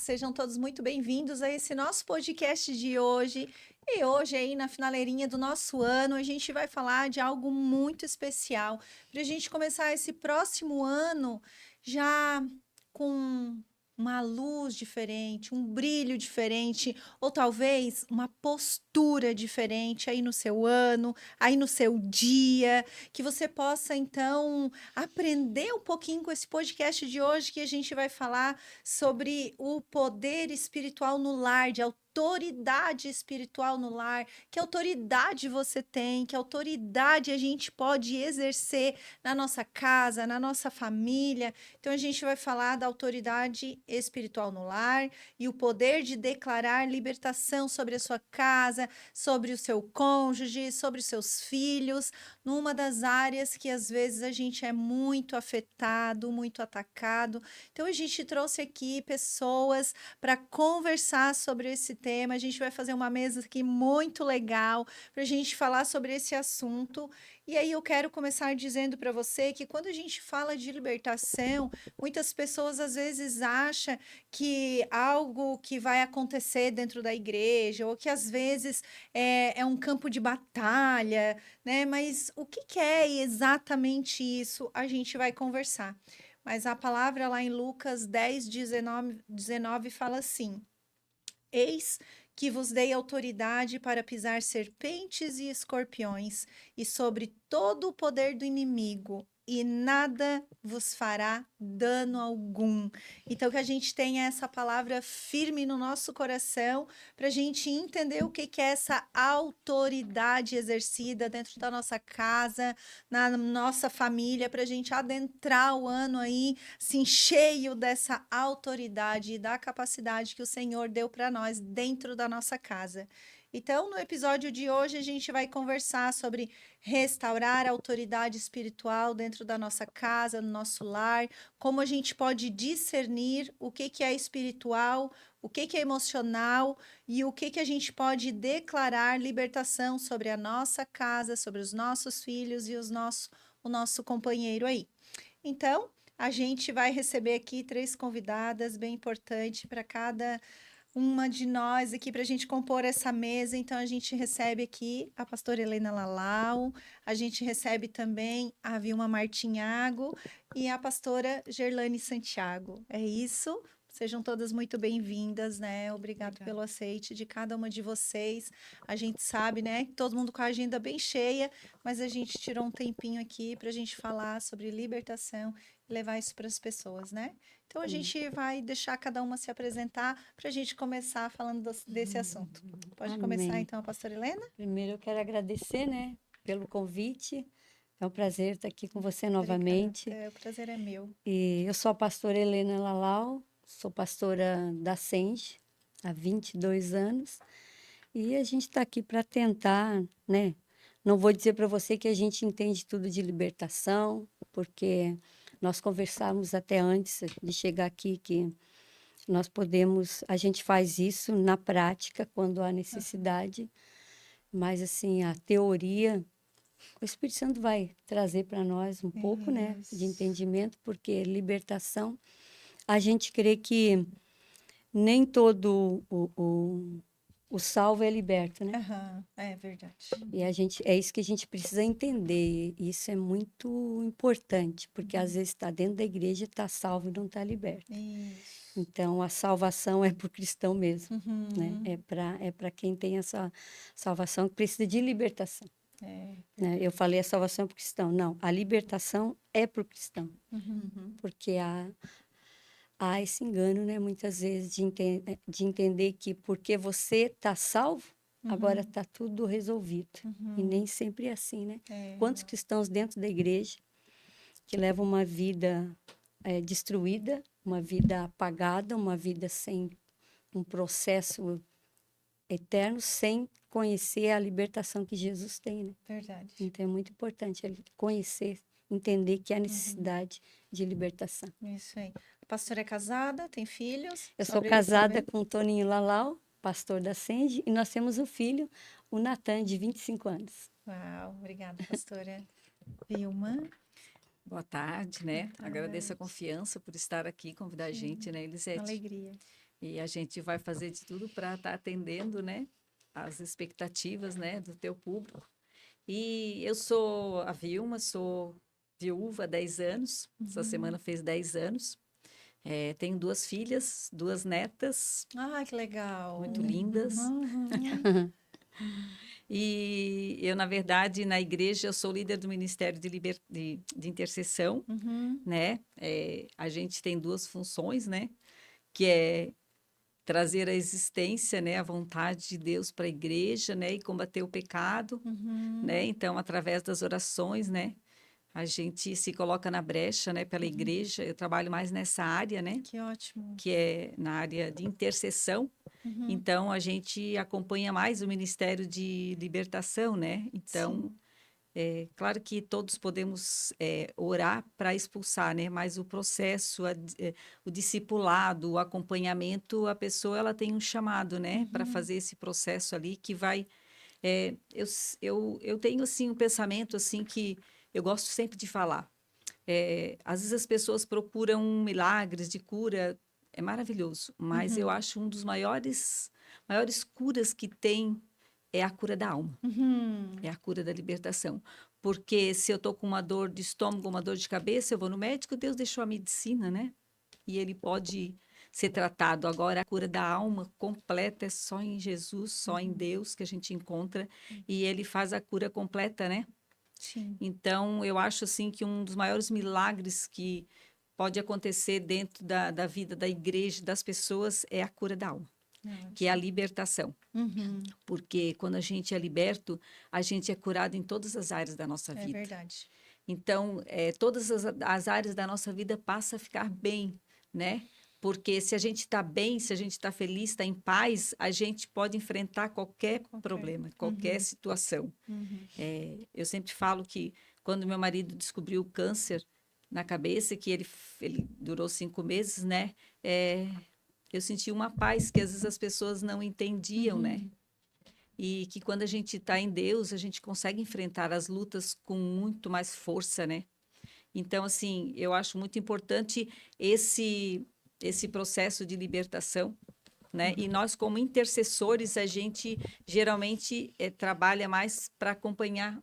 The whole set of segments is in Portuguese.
sejam todos muito bem-vindos a esse nosso podcast de hoje. E hoje, aí na finaleirinha do nosso ano, a gente vai falar de algo muito especial para a gente começar esse próximo ano já com uma luz diferente, um brilho diferente, ou talvez uma postura diferente aí no seu ano, aí no seu dia, que você possa então aprender um pouquinho com esse podcast de hoje, que a gente vai falar sobre o poder espiritual no lar, de autoridade espiritual no lar, que autoridade você tem, que autoridade a gente pode exercer na nossa casa, na nossa família. Então a gente vai falar da autoridade espiritual no lar e o poder de declarar libertação sobre a sua casa, sobre o seu cônjuge, sobre os seus filhos, numa das áreas que às vezes a gente é muito afetado, muito atacado. Então a gente trouxe aqui pessoas para conversar sobre esse tema. A gente vai fazer uma mesa aqui muito legal para a gente falar sobre esse assunto. E aí eu quero começar dizendo para você que quando a gente fala de libertação, muitas pessoas às vezes acham que algo que vai acontecer dentro da igreja, ou que às vezes é um campo de batalha, né? Mas o que que é exatamente isso? A gente vai conversar. Mas a palavra lá em Lucas 10, 19 fala assim: Eis que vos dei autoridade para pisar serpentes e escorpiões, e sobre todo o poder do inimigo, e nada vos fará dano algum. Então, que a gente tenha essa palavra firme no nosso coração, para a gente entender o que que é essa autoridade exercida dentro da nossa casa, na nossa família, para a gente adentrar o ano aí sim, cheio dessa autoridade e da capacidade que o Senhor deu para nós dentro da nossa casa. Então, no episódio de hoje, a gente vai conversar sobre restaurar a autoridade espiritual dentro da nossa casa, no nosso lar, como a gente pode discernir o que que é espiritual, o que que é emocional e o que que a gente pode declarar libertação sobre a nossa casa, sobre os nossos filhos e o nosso companheiro aí. Então, a gente vai receber aqui 3 convidadas bem importantes para cada uma de nós aqui para a gente compor essa mesa. Então, a gente recebe aqui a pastora Helena Lalau, a gente recebe também a Vilma Martinhago e a pastora Gerlane Santiago. É isso? Sejam todas muito bem-vindas, né? Obrigado pelo aceite de cada uma de vocês. A gente sabe, né, que todo mundo com a agenda bem cheia, mas a gente tirou um tempinho aqui para a gente falar sobre libertação e levar isso para as pessoas, né? Então a gente vai deixar cada uma se apresentar para a gente começar falando desse assunto. Pode começar Amém. então, a pastora Helena? Primeiro eu quero agradecer, né, pelo convite. É um prazer estar aqui com você Obrigada. novamente. O prazer é meu. E eu sou a pastora Helena Lalau, sou pastora da Senge há 22 anos. E a gente está aqui para tentar, né? Não vou dizer para você que a gente entende tudo de libertação, porque nós conversamos até antes de chegar aqui que nós podemos, a gente faz isso na prática quando há necessidade. Mas, assim, a teoria, o Espírito Santo vai trazer para nós um pouco, né, de Isso. entendimento, porque libertação, a gente crê que nem todo o salvo é liberto, né? Aham, é verdade. E a gente, é isso que a gente precisa entender. E isso é muito importante, porque às vezes está dentro da igreja, está salvo e não está liberto. Isso. Então, a salvação é para o cristão mesmo, né? Uhum. É para quem tem essa salvação que precisa de libertação. É Né? Eu verdade. falei a salvação para o cristão. Não, a libertação é para o cristão, Uhum. porque há esse engano, né, muitas vezes, de entender que porque você está salvo, agora Uhum. está tudo resolvido. E Uhum. nem sempre é assim, né? É. Quantos cristãos dentro da igreja que levam uma vida destruída, uma vida apagada, uma vida sem um processo eterno, sem conhecer a libertação que Jesus tem, né? Verdade. Então é muito importante ele conhecer, entender que há Uhum. necessidade de libertação. Isso aí. A pastora é casada, tem filhos? Eu Só sou para eles casada saberem. com o Toninho Lalau, pastor da Senge, e nós temos um filho, o Natan, de 25 anos. Uau, obrigada, pastora. Vilma? Boa tarde, né? Boa Agradeço a tarde. confiança por estar aqui, convidar a gente, né, Uma Elisete? alegria. E a gente vai fazer de tudo para estar atendendo, né, as expectativas, né, do teu público. E eu sou a Vilma, sou viúva há 10 anos. Essa semana fez 10 anos. Tenho 2 filhas, 2 netas, Ah, que legal. muito lindas. Uhum. E eu, na verdade, na igreja, eu sou líder do Ministério de Intercessão, Uhum. né? A gente tem 2 funções, né? Que é trazer a existência, né? A vontade de Deus para a igreja, né? E combater o pecado, Uhum. né? Então, através das orações, né? A gente se coloca na brecha, né? Pela igreja. Eu trabalho mais nessa área, né? Que ótimo. Que é na área de intercessão. Uhum. Então, a gente acompanha mais o Ministério de Libertação, né? Então, claro que todos podemos orar para expulsar, né? Mas o processo, o discipulado, o acompanhamento, a pessoa ela tem um chamado, né? Para fazer esse processo ali que vai... eu tenho, assim, um pensamento, assim, que eu gosto sempre de falar. Às vezes as pessoas procuram milagres de cura, é maravilhoso, mas eu acho um dos maiores curas que tem é a cura da alma, Uhum. é a cura da libertação. Porque se eu estou com uma dor de estômago, uma dor de cabeça, eu vou no médico, Deus deixou a medicina, né? E ele pode ser tratado. Agora, a cura da alma completa é só em Jesus, só em Deus que a gente encontra, e ele faz a cura completa, né? Sim. Então, eu acho assim que um dos maiores milagres que pode acontecer dentro da vida da igreja, das pessoas, é a cura da alma, que é a libertação. Uhum. Porque quando a gente é liberto, a gente é curado em todas as áreas da nossa É vida. verdade. Então, todas as áreas da nossa vida passam a ficar bem, né? Porque se a gente está bem, se a gente está feliz, está em paz, a gente pode enfrentar qualquer problema, qualquer situação. Uhum. Eu sempre falo que quando meu marido descobriu o câncer na cabeça, que ele durou 5 meses, né? Eu senti uma paz que às vezes as pessoas não entendiam, né? E que quando a gente está em Deus, a gente consegue enfrentar as lutas com muito mais força, né? Então, assim, eu acho muito importante esse processo de libertação, né? E nós, como intercessores, a gente geralmente trabalha mais para acompanhar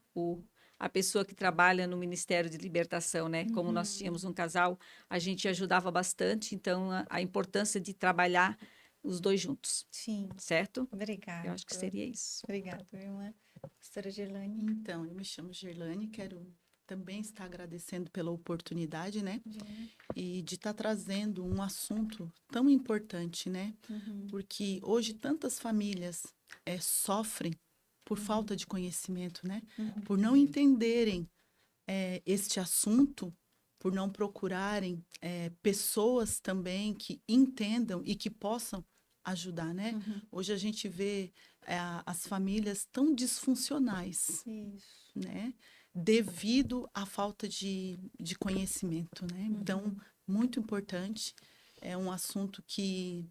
a pessoa que trabalha no Ministério de Libertação, né? Como nós tínhamos um casal, a gente ajudava bastante, então a importância de trabalhar os 2 juntos, Sim. certo? Obrigada. Eu acho que seria isso. Obrigada, irmã. Pastora Gerlane. Então, eu me chamo Gerlane, quero também estar agradecendo pela oportunidade, né? E de estar trazendo um assunto tão importante, né? Porque hoje tantas famílias sofrem por falta de conhecimento, né? Por não entenderem este assunto, por não procurarem pessoas também que entendam e que possam ajudar, né? Hoje a gente vê as famílias tão disfuncionais, Isso. né? Devido à falta de conhecimento, né? Então, muito importante. É um assunto que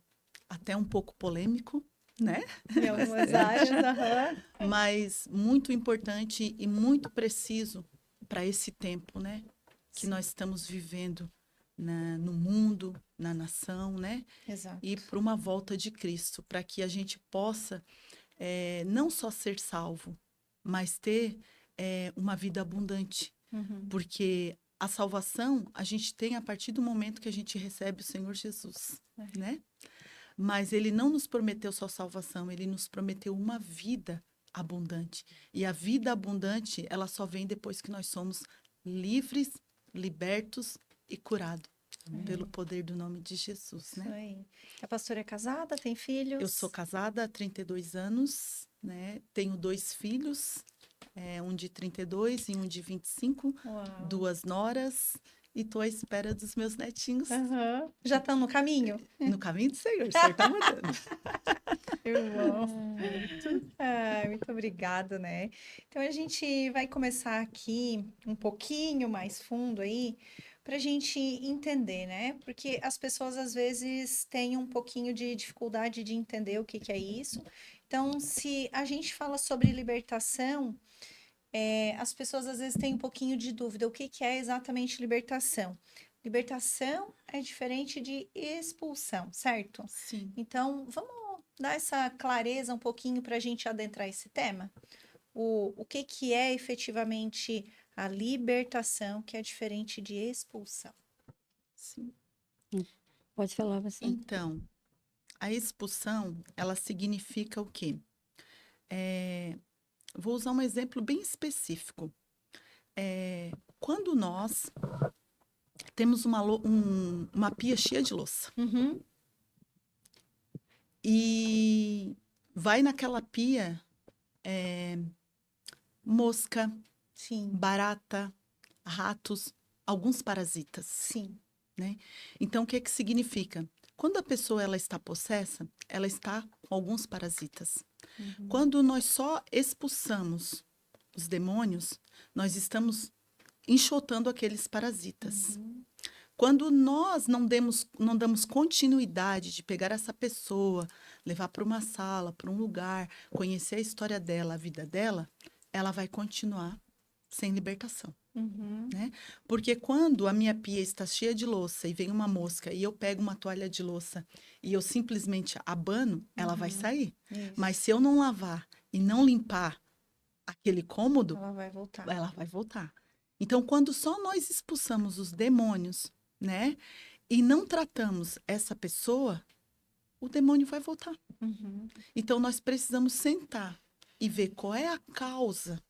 até um pouco polêmico, né? Em algumas áreas, aham. Mas muito importante e muito preciso para esse tempo, né? Que nós estamos vivendo no mundo, na nação, né? Exato. E para uma volta de Cristo, para que a gente possa não só ser salvo, mas ter uma vida abundante. Porque a salvação a gente tem a partir do momento que a gente recebe o Senhor Jesus, né? Mas ele não nos prometeu só salvação, ele nos prometeu uma vida abundante. E a vida abundante, ela só vem depois que nós somos livres, libertos e curados pelo poder do nome de Jesus, Isso né? aí. A pastora é casada, tem filhos? Eu sou casada há 32 anos, né? Tenho 2 filhos, um de 32 e um de 25, Uau. 2 noras, e estou à espera dos meus netinhos Aham. Já estão no caminho? no caminho do Senhor, o Senhor está mandando. Irmão. Muito obrigada, né? Então a gente vai começar aqui um pouquinho mais fundo aí para a gente entender, né? Porque as pessoas às vezes têm um pouquinho de dificuldade de entender o que que é isso. Então, se a gente fala sobre libertação, as pessoas às vezes têm um pouquinho de dúvida o que que é exatamente libertação. libertação é diferente de expulsão, certo? Sim. Então, vamos dar essa clareza um pouquinho para a gente adentrar esse tema? O que que é efetivamente a libertação, que é diferente de expulsão? Sim. Pode falar você. Então, a expulsão, ela significa o quê? Vou usar um exemplo bem específico. Quando nós temos uma pia cheia de louça Uhum, e vai naquela pia mosca, sim, barata, ratos, alguns parasitas. sim. Então, o que que significa? Quando a pessoa ela está possessa, ela está com alguns parasitas. Uhum, Quando nós só expulsamos os demônios, nós estamos enxotando aqueles parasitas. uhum, Quando nós não damos continuidade de pegar essa pessoa, levar para uma sala, para um lugar, conhecer a história dela, a vida dela, ela vai continuar sem libertação. uhum, Porque quando a minha pia está cheia de louça e vem uma mosca e eu pego uma toalha de louça e eu simplesmente abano, ela vai sair. isso. Mas se eu não lavar e não limpar aquele cômodo, Ela vai voltar. ela vai voltar. Então, quando só nós expulsamos os demônios, né, e não tratamos essa pessoa, o demônio vai voltar. Uhum, Então, nós precisamos sentar e ver qual é a causa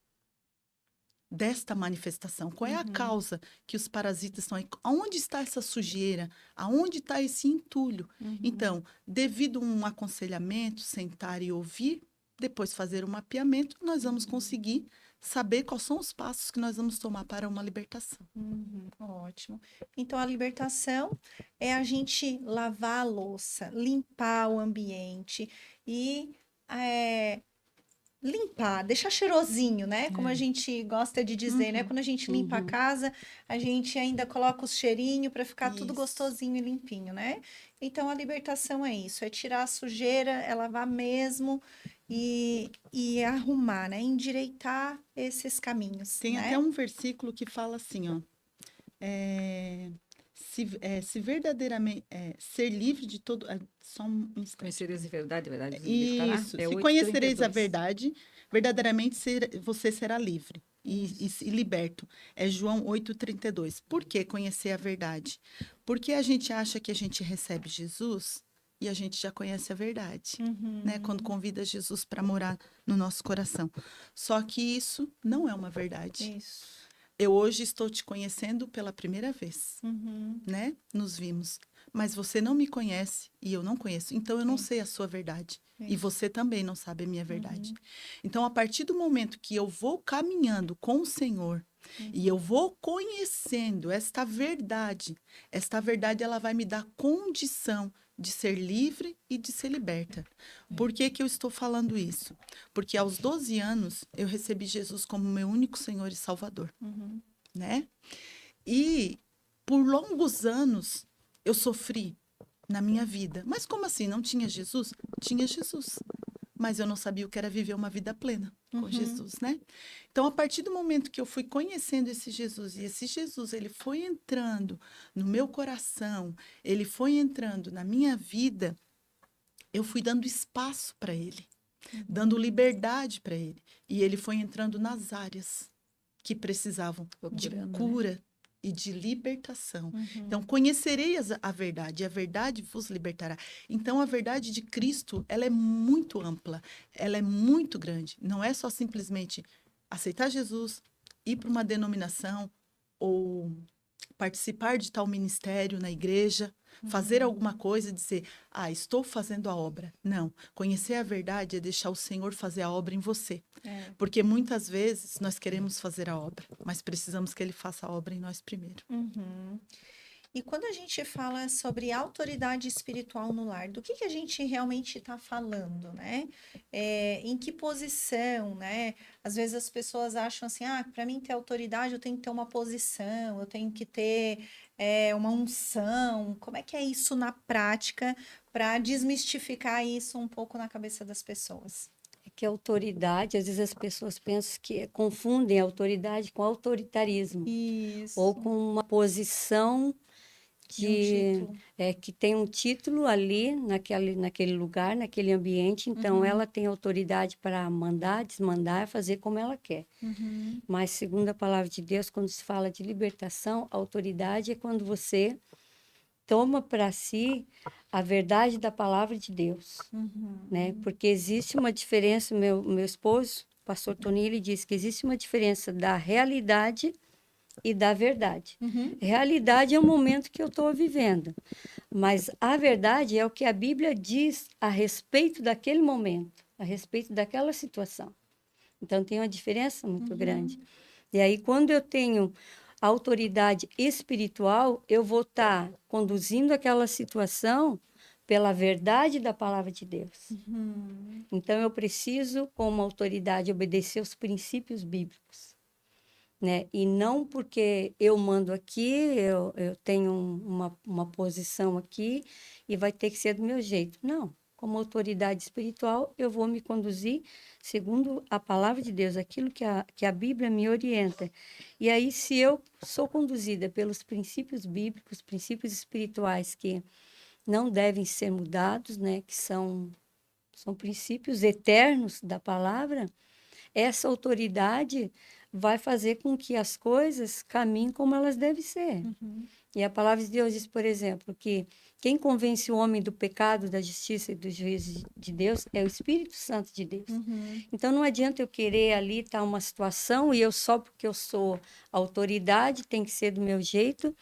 desta manifestação, qual é a Uhum. causa que os parasitas estão aí, aonde está essa sujeira, aonde está esse entulho. uhum. Então, devido a um aconselhamento, sentar e ouvir, depois fazer um mapeamento, nós vamos conseguir saber quais são os passos que nós vamos tomar para uma libertação. Uhum, ótimo. Então, a libertação é a gente lavar a louça, limpar o ambiente e limpar, deixar cheirosinho, né? Como a gente gosta de dizer, né? Uhum, Quando a gente limpa a uhum. casa, a gente ainda coloca os cheirinhos para ficar tudo Isso. gostosinho e limpinho, né? Então, a libertação é isso, é tirar a sujeira, é lavar mesmo e arrumar, né? Endireitar esses caminhos, Tem né? até um versículo que fala assim, ó, se verdadeiramente ser livre de todo, só um instante. Conhecereis a verdade, a verdade vos libertará. Isso. É Se conhecereis a 8:32. verdade, verdadeiramente você será livre e liberto. É João 8:32. Por que conhecer a verdade? Porque a gente acha que a gente recebe Jesus e a gente já conhece a verdade, né? Quando convida Jesus para morar no nosso coração. Só que isso não é uma verdade. Isso. Eu hoje estou te conhecendo pela primeira vez, Uhum. né? Nos vimos. Mas você não me conhece e eu não conheço. Então eu não sei a sua verdade. E Isso. você também não sabe a minha verdade. Uhum. Então, a partir do momento que eu vou caminhando com o Senhor e eu vou conhecendo esta verdade ela vai me dar condição de ser livre e de ser liberta. Por que que eu estou falando isso? Porque aos 12 anos eu recebi Jesus como meu único Senhor e Salvador, Uhum. né? E por longos anos eu sofri na minha vida. Mas como assim? Não tinha Jesus? Tinha Jesus. Mas eu não sabia o que era viver uma vida plena com Uhum. Jesus, né? Então, a partir do momento que eu fui conhecendo esse Jesus, e esse Jesus, ele foi entrando no meu coração, ele foi entrando na minha vida, eu fui dando espaço para ele, dando liberdade para ele. E ele foi entrando nas áreas que precisavam de Procurando, né? cura e de libertação. Uhum. Então, conhecereis a verdade, e a verdade vos libertará. Então, a verdade de Cristo, ela é muito ampla, ela é muito grande. Não é só simplesmente aceitar Jesus, ir para uma denominação ou participar de tal ministério na igreja, fazer alguma coisa e dizer, estou fazendo a obra. Não, conhecer a verdade é deixar o Senhor fazer a obra em você. É. Porque muitas vezes nós queremos fazer a obra, mas precisamos que Ele faça a obra em nós primeiro. Uhum. E quando a gente fala sobre autoridade espiritual no lar, do que a gente realmente está falando, né? Em que posição, né? Às vezes as pessoas acham assim, para mim ter autoridade eu tenho que ter uma posição, eu tenho que ter uma unção. Como é que é isso na prática para desmistificar isso um pouco na cabeça das pessoas? É que a autoridade, às vezes as pessoas pensam que confundem a autoridade com autoritarismo, ou Isso. com uma posição De um título. que tem um título ali naquele lugar, naquele ambiente, então ela tem autoridade para mandar, desmandar, fazer como ela quer. Mas, segundo a palavra de Deus, quando se fala de libertação, a autoridade é quando você toma para si a verdade da palavra de Deus, né? Porque existe uma diferença, meu esposo, o pastor Toninho, ele disse que existe uma diferença da realidade e da verdade. Realidade é o momento que eu estou vivendo, mas a verdade é o que a Bíblia diz a respeito daquele momento, a respeito daquela situação. Então, tem uma diferença muito grande. E aí, quando eu tenho autoridade espiritual, eu vou estar conduzindo aquela situação pela verdade da palavra de Deus. Então, eu preciso, como autoridade, obedecer os princípios bíblicos, né? E não porque eu mando aqui, eu tenho uma posição aqui e vai ter que ser do meu jeito. Não. Como autoridade espiritual, eu vou me conduzir segundo a palavra de Deus, aquilo que a Bíblia me orienta. E aí, se eu sou conduzida pelos princípios bíblicos, princípios espirituais que não devem ser mudados, né? Que são princípios eternos da palavra, essa autoridade vai fazer com que as coisas caminhem como elas devem ser. E a palavra de Deus diz, por exemplo, que quem convence o homem do pecado, da justiça e do juízo de Deus é o Espírito Santo de Deus. Então, não adianta eu querer ali estar uma situação e eu só porque eu sou autoridade, tem que ser do meu jeito,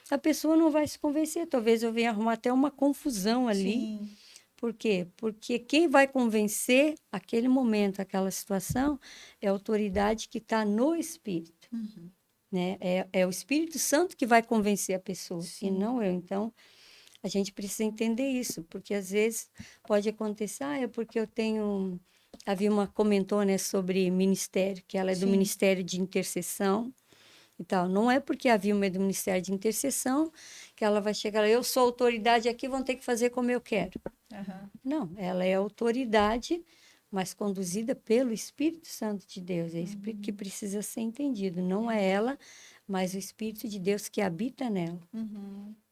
a pessoa não vai se convencer. Talvez eu venha arrumar até uma confusão ali. Sim. Por quê? Porque quem vai convencer aquele momento, aquela situação, é a autoridade que está no Espírito. Né? É o Espírito Santo que vai convencer a pessoa, e não eu. Então, a gente precisa entender isso, porque às vezes pode acontecer, é porque eu tenho... A Vilma comentou, né, sobre ministério, que ela é do Ministério de Intercessão e tal. Não é porque a Vilma é do Ministério de Intercessão que ela vai chegar lá, eu sou autoridade aqui, vão ter que fazer como eu quero. Não, ela é autoridade, mas conduzida pelo Espírito Santo de Deus. É isso que precisa ser entendido. Não é ela, mas o Espírito de Deus que habita nela.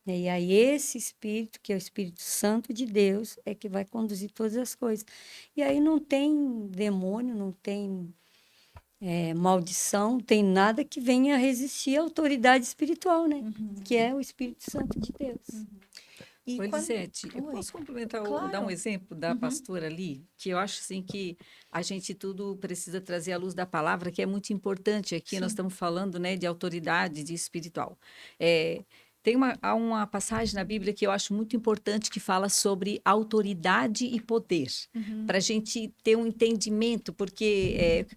E aí esse Espírito, que é o Espírito Santo de Deus, é que vai conduzir todas as coisas. E aí não tem demônio, não tem maldição, não tem nada que venha resistir à autoridade espiritual, né? Que é o Espírito Santo de Deus. E Elisete, eu Oi. posso complementar, Claro. dar um exemplo da pastora ali, que eu acho assim que a gente tudo precisa trazer à luz da palavra, que é muito importante aqui. Nós estamos falando, né, de autoridade, de espiritual. Há uma passagem na Bíblia que eu acho muito importante que fala sobre autoridade e poder, para a gente ter um entendimento, porque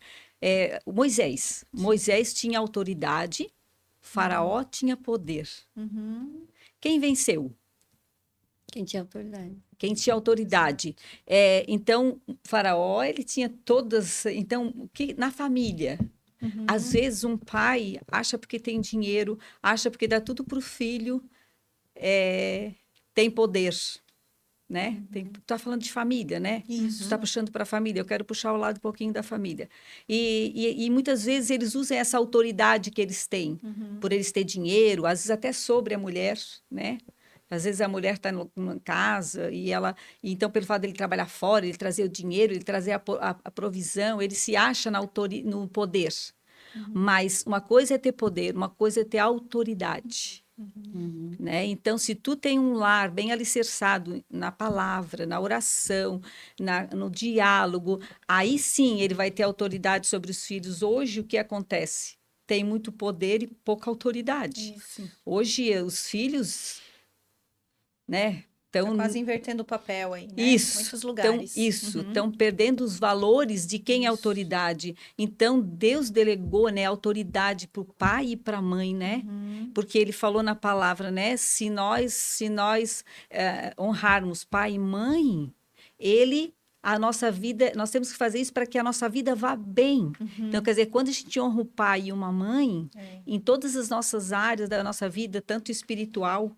Moisés tinha autoridade, Faraó tinha poder. Quem venceu? Quem tinha autoridade. Quem tinha autoridade. Então, Faraó, ele tinha todas... Então, na família, às vezes um pai acha porque tem dinheiro, acha porque dá tudo para o filho, tem poder, né? Tá falando de família, né? Isso. Está puxando para a família. Eu quero puxar o lado um pouquinho da família. E muitas vezes eles usam essa autoridade que eles têm, por eles terem dinheiro, às vezes até sobre a mulher, né? Às vezes a mulher está numa casa então pelo fato dele trabalhar fora, ele trazer o dinheiro, ele trazer a provisão, ele se acha no poder. Mas uma coisa é ter poder, uma coisa é ter autoridade. Né? Então, se tu tem um lar bem alicerçado na palavra, na oração, no diálogo, aí sim ele vai ter autoridade sobre os filhos. Hoje, o que acontece? Tem muito poder e pouca autoridade. Isso. Hoje, os filhos... né? Tá quase invertendo o papel aí, né? Isso. Muitos lugares. Estão perdendo os valores de quem é autoridade. Então, Deus delegou, né, autoridade para o pai e para a mãe, né? Porque ele falou na palavra, né? Se nós honrarmos pai e mãe, a nossa vida, nós temos que fazer isso para que a nossa vida vá bem. Então, quer dizer, quando a gente honra o pai e uma mãe, em todas as nossas áreas da nossa vida, tanto espiritual,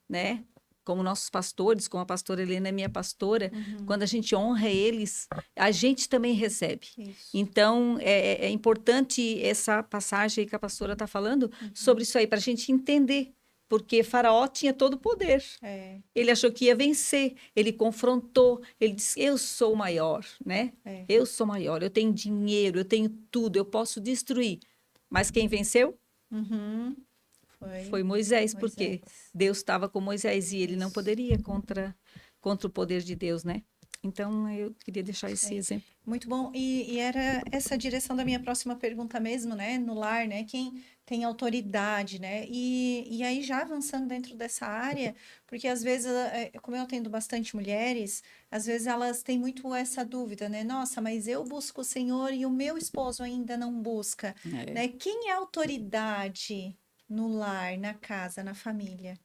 né? Como nossos pastores, como a pastora Helena é minha pastora, quando a gente honra eles, a gente também recebe. Isso. Então, é importante essa passagem que a pastora está falando sobre isso aí, para a gente entender. porque Faraó tinha todo o poder. É, Ele achou que ia vencer, ele confrontou, ele disse: Eu sou o maior, né? é. Eu sou maior, eu tenho dinheiro, eu tenho tudo, eu posso destruir. Mas quem venceu Uhum. foi Moisés, porque Moisés. Deus estava com Moisés e ele não Isso. poderia contra o poder de Deus, né? Então, eu queria deixar esse É. exemplo. Muito bom. E era essa a direção da minha próxima pergunta mesmo, né? No lar, né? Quem tem autoridade, né? E aí, já avançando dentro dessa área, porque às vezes, como eu atendo bastante mulheres, às vezes elas têm muito essa dúvida, né? Nossa, mas eu busco o Senhor e o meu esposo ainda não busca, É. né? Quem é autoridade no lar, na casa, na família?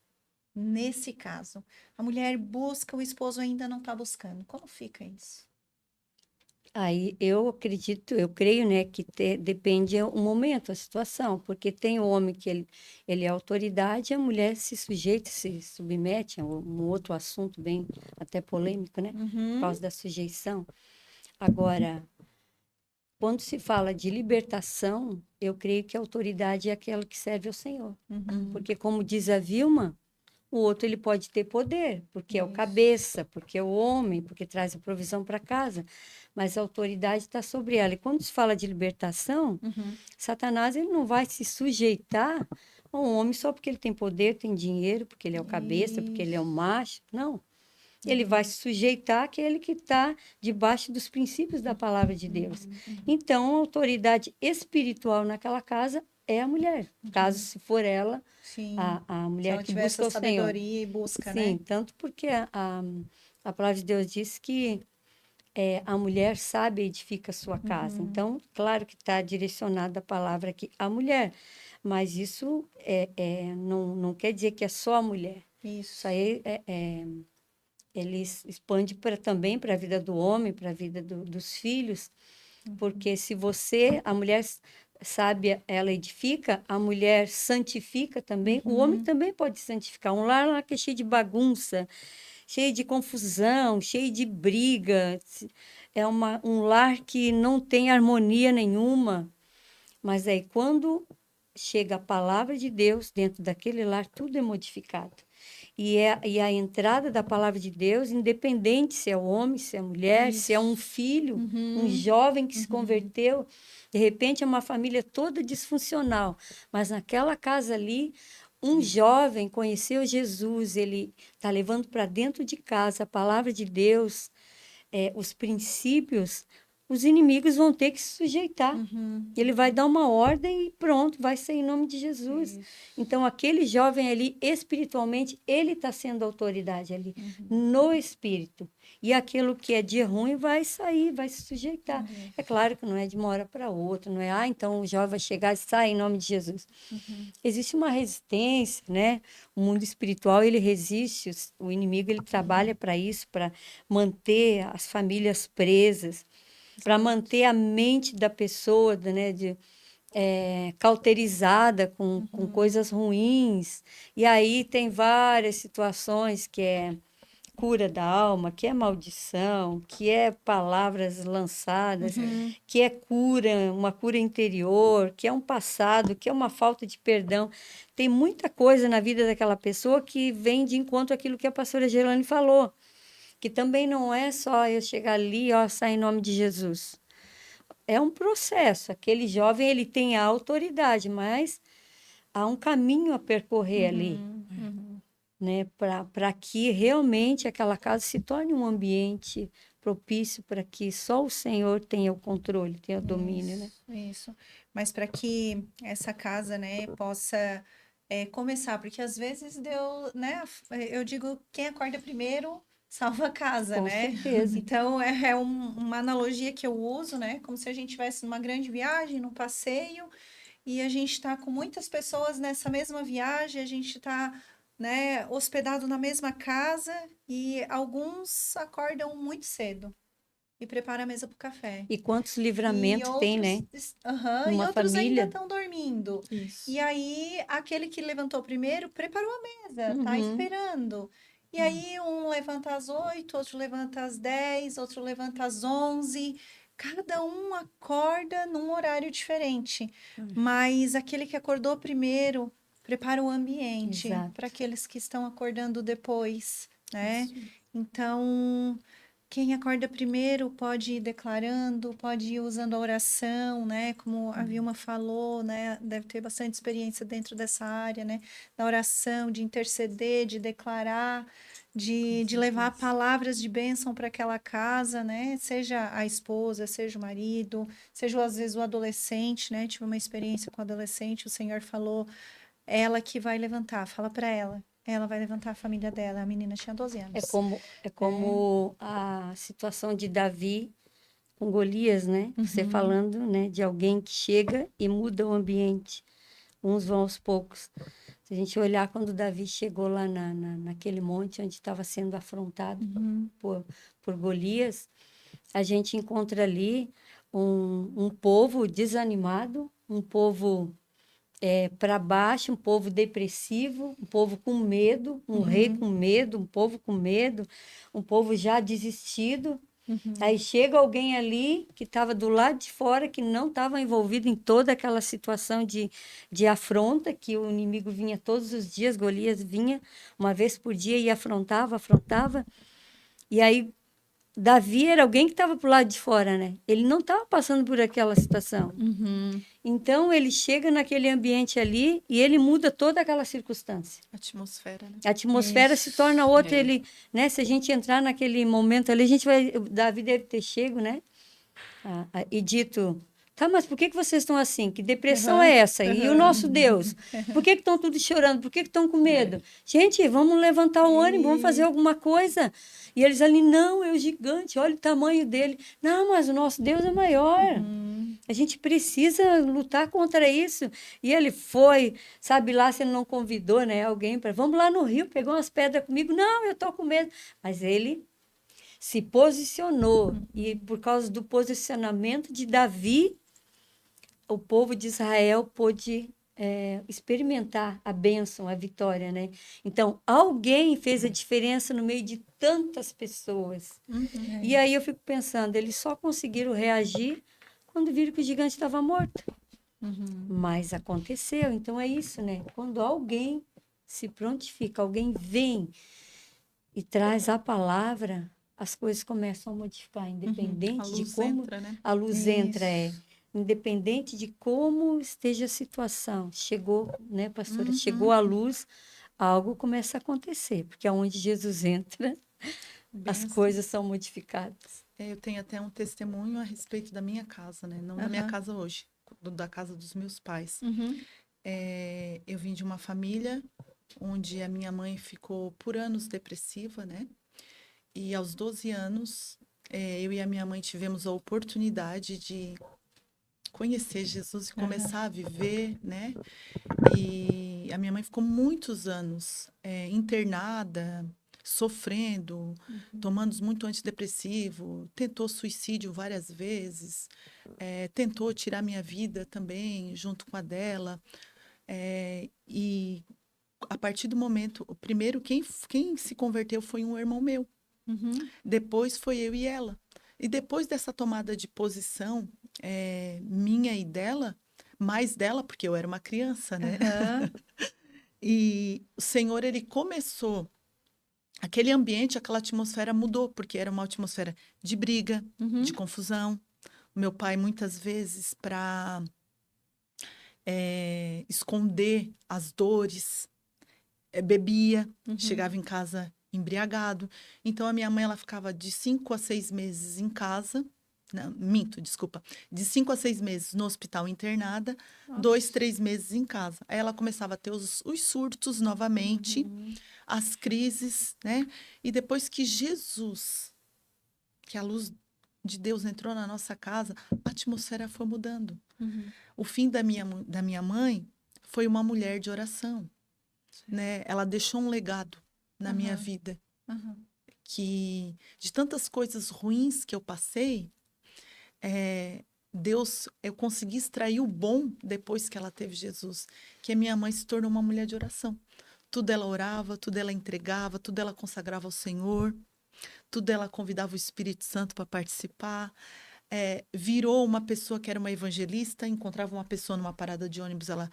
Nesse caso, a mulher busca, o esposo ainda não está buscando. Como fica isso? Aí eu acredito, eu creio, né, que depende o momento, a situação, porque tem o homem que ele é autoridade, e a mulher se sujeita, se submete, é um outro assunto bem até polêmico, né, por Uhum, causa da sujeição. Agora, quando se fala de libertação, eu creio que a autoridade é aquela que serve ao Senhor, uhum. porque como diz a Vilma, o outro ele pode ter poder, porque é o Isso. cabeça, porque é o homem, porque traz a provisão para casa, mas a autoridade está sobre ela. E quando se fala de libertação, Uhum. Satanás ele não vai se sujeitar a um homem só porque ele tem poder, tem dinheiro, porque ele é o cabeça, porque ele é o Isso. macho. Não. Ele vai se sujeitar àquele que está debaixo dos princípios da palavra de Deus. Então, a autoridade espiritual naquela casa é a mulher, caso se for ela Sim. a Se mulher ela que tiver essa busca o Senhor. sabedoria e busca, Sim, né? tanto porque a palavra de Deus diz que a mulher sabe edifica a sua casa. Uhum. Então, claro que está direcionada a palavra aqui à mulher, mas isso não quer dizer que é só a mulher. Isso Isso. aí ele expande também para a vida do homem, para a vida dos filhos, porque se a mulher sábia, ela edifica, a mulher santifica também, o homem Uhum. também pode santificar. Um lar lá que é cheio de bagunça, cheio de confusão, cheio de briga, é um lar que não tem harmonia nenhuma, mas aí quando chega a palavra de Deus dentro daquele lar, tudo é modificado. E a entrada da palavra de Deus, independente se é o homem, se é a mulher, se é um Isso. filho, um Uhum. jovem que se Uhum. converteu, de repente é uma família toda disfuncional, mas naquela casa ali, um jovem conheceu Jesus, ele está levando para dentro de casa a palavra de Deus, os princípios, os inimigos vão ter que se sujeitar. Uhum. Ele vai dar uma ordem e pronto, vai ser em nome de Jesus. Isso. Então, aquele jovem ali, espiritualmente, ele está sendo autoridade ali, no espírito. E aquilo que é de ruim vai sair, vai se sujeitar. É claro que não é de uma hora para outra, não é, então o jovem vai chegar e sai em nome de Jesus. Existe uma resistência, né? O mundo espiritual, ele resiste, o inimigo, ele trabalha para isso, para manter as famílias presas, para manter a mente da pessoa, né, cauterizada com coisas ruins. E aí tem várias situações que é cura da alma, que é maldição, que é palavras lançadas, Uhum. que é cura, uma cura interior, que é um passado, que é uma falta de perdão. Tem muita coisa na vida daquela pessoa que vem de encontro àquilo que a pastora Gerlane falou, que também não é só eu chegar ali, ó, sair em nome de Jesus. É um processo. Aquele jovem, ele tem a autoridade, mas há um caminho a percorrer ali, Uhum. Uhum. né? Para que realmente aquela casa se torne um ambiente propício para que só o Senhor tenha o controle, tenha o domínio, né? Isso. Mas para que essa casa, né, possa começar, porque às vezes Deus, né, eu digo, quem acorda primeiro salva a casa, Com né? certeza. Então uma analogia que eu uso, né, como se a gente estivesse numa grande viagem, num passeio, e a gente está com muitas pessoas nessa mesma viagem, a gente está, né, hospedado na mesma casa e alguns acordam muito cedo e preparam a mesa para o café. E quantos E livramentos tem, outros, né? e Numa outros ainda família. estão dormindo. E Isso. aí, aquele que levantou primeiro preparou a mesa, tá Uhum. esperando. E aí, um levanta às 8, outro levanta às 10, outro levanta às 11. Cada um acorda num horário diferente. Mas aquele que acordou primeiro prepara o ambiente Exato. para aqueles que estão acordando depois, né? Isso. Então, quem acorda primeiro pode ir declarando, pode ir usando a oração, né? Como a Vilma falou, né? Deve ter bastante experiência dentro dessa área, né? Da oração, de interceder, de declarar, de levar certeza. palavras de bênção para aquela casa, né? Seja a esposa, seja o marido, seja às vezes o adolescente, né? Tive uma experiência com o adolescente, o Senhor falou, ela que vai levantar, fala para ela. Ela vai levantar a família dela. A menina tinha 12 É anos. como a situação de Davi com Golias, né? Você Uhum. falando, né, de alguém que chega e muda o ambiente. Uns vão aos poucos. Se a gente olhar quando Davi chegou lá naquele monte onde estava sendo afrontado Uhum. por Golias, a gente encontra ali um povo desanimado, um povo para baixo, um povo depressivo, um povo com medo, um rei com medo, um povo com medo, um povo já desistido. Aí chega alguém ali que estava do lado de fora, que não estava envolvido em toda aquela situação de afronta, que o inimigo vinha todos os dias, Golias vinha uma vez por dia e afrontava, afrontava. E aí Davi era alguém que estava pro lado de fora, né? Ele não estava passando por aquela situação. Uhum. Então ele chega naquele ambiente ali e ele muda toda aquela circunstância. Atmosfera, né? A atmosfera se torna Isso. outra, É. ele, né? Se a gente entrar naquele momento ali, a gente vai, Davi deve ter chego, né? E dito, tá, mas por que que vocês estão assim? Que depressão é essa? E o nosso Deus? Por que que estão tudo chorando? Por que que estão com medo? Gente, vamos levantar o ânimo, vamos fazer alguma coisa. E eles ali, não, é o gigante, olha o tamanho dele. Não, mas o nosso Deus é maior. A gente precisa lutar contra isso. E ele foi, sabe lá se ele não convidou, né, alguém para, vamos lá no rio, pegou umas pedras comigo. Não, eu tô com medo. Mas ele se posicionou e por causa do posicionamento de Davi, o povo de Israel pôde experimentar a bênção, a vitória, né? Então, alguém fez a diferença no meio de tantas pessoas. E aí eu fico pensando, eles só conseguiram reagir quando viram que o gigante estava morto. Mas aconteceu, então é isso, né? Quando alguém se prontifica, alguém vem e traz a palavra, as coisas começam a modificar, A independente de luz como entra, né? a luz entra, Isso. independente de como esteja a situação. Chegou, né, pastora? Uhum. Chegou a luz, algo começa a acontecer, porque aonde Jesus entra, Bem as assim. coisas são modificadas. Eu tenho até um testemunho a respeito da minha casa, né? Não da minha Aham. casa hoje, da casa dos meus pais. Uhum. Eu vim de uma família onde a minha mãe ficou por anos depressiva, né? E aos 12 anos, eu e a minha mãe tivemos a oportunidade de conhecer Jesus e começar a viver, né? E a minha mãe ficou muitos anos internada, sofrendo, tomando muito antidepressivo, tentou suicídio várias vezes, tentou tirar minha vida também, junto com a dela. E a partir do momento, o primeiro, quem se converteu foi um irmão meu. Uhum. Depois foi eu e ela. E depois dessa tomada de posição, minha e dela, mais dela, porque eu era uma criança, né? Aham. E o Senhor, ele começou, aquele ambiente, aquela atmosfera mudou, porque era uma atmosfera de briga, Uhum. de confusão. O meu pai, muitas vezes, para esconder as dores, bebia, chegava em casa embriagado. Então, a minha mãe, ela ficava de 5 a 6 meses em casa. Não, minto, desculpa. De 5 a 6 meses no hospital internada, 2, 3 meses em casa. Aí ela começava a ter os surtos novamente, as crises, né? E depois que Jesus, que a luz de Deus entrou na nossa casa, a atmosfera foi mudando. O fim da minha mãe foi uma mulher de oração, né? Ela deixou um legado na minha vida, que de tantas coisas ruins que eu passei, Deus, eu consegui extrair o bom depois que ela teve Jesus, que a minha mãe se tornou uma mulher de oração. Tudo ela orava, tudo ela entregava, tudo ela consagrava ao Senhor, tudo ela convidava o Espírito Santo para participar. Virou uma pessoa que era uma evangelista, encontrava uma pessoa numa parada de ônibus, ela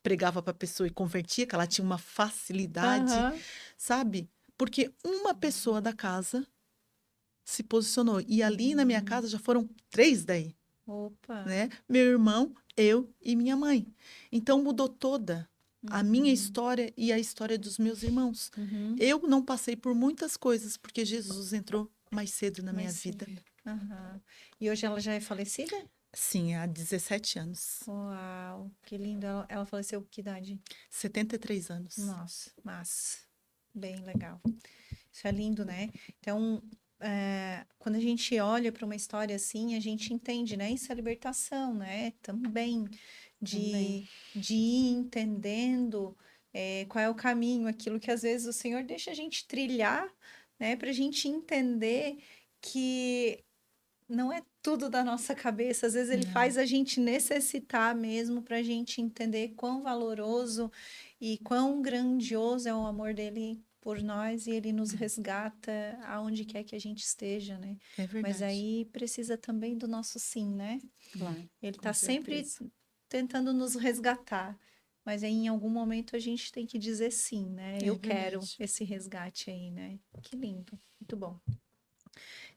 pregava para a pessoa e convertia, que ela tinha uma facilidade, Aham. sabe? Porque uma pessoa da casa se posicionou. E ali na minha casa já foram 3 daí, Opa. né? Meu irmão, eu e minha mãe. Então mudou toda a minha história e a história dos meus irmãos. Uhum. Eu não passei por muitas coisas porque Jesus entrou mais cedo na minha Mais vida. cedo. Aham. E hoje ela já é falecida? Sim, há 17 anos. Uau, que lindo. Ela faleceu com que idade? 73 anos. Nossa, mas bem legal. Isso é lindo, né? Então, quando a gente olha para uma história assim, a gente entende, né? Isso é libertação, né? Também de ir entendendo qual é o caminho, aquilo que às vezes o Senhor deixa a gente trilhar, né? Para a gente entender que não é tudo da nossa cabeça. Às vezes ele Não. faz a gente necessitar mesmo para a gente entender quão valoroso e quão grandioso é o amor dele por nós e ele nos resgata aonde quer que a gente esteja, né? É verdade. Mas aí precisa também do nosso sim, né? Claro. Ele Com está sempre certeza. tentando nos resgatar. Mas aí, em algum momento a gente tem que dizer sim, né? É Eu quero verdade. esse resgate aí, né? Que lindo, muito bom.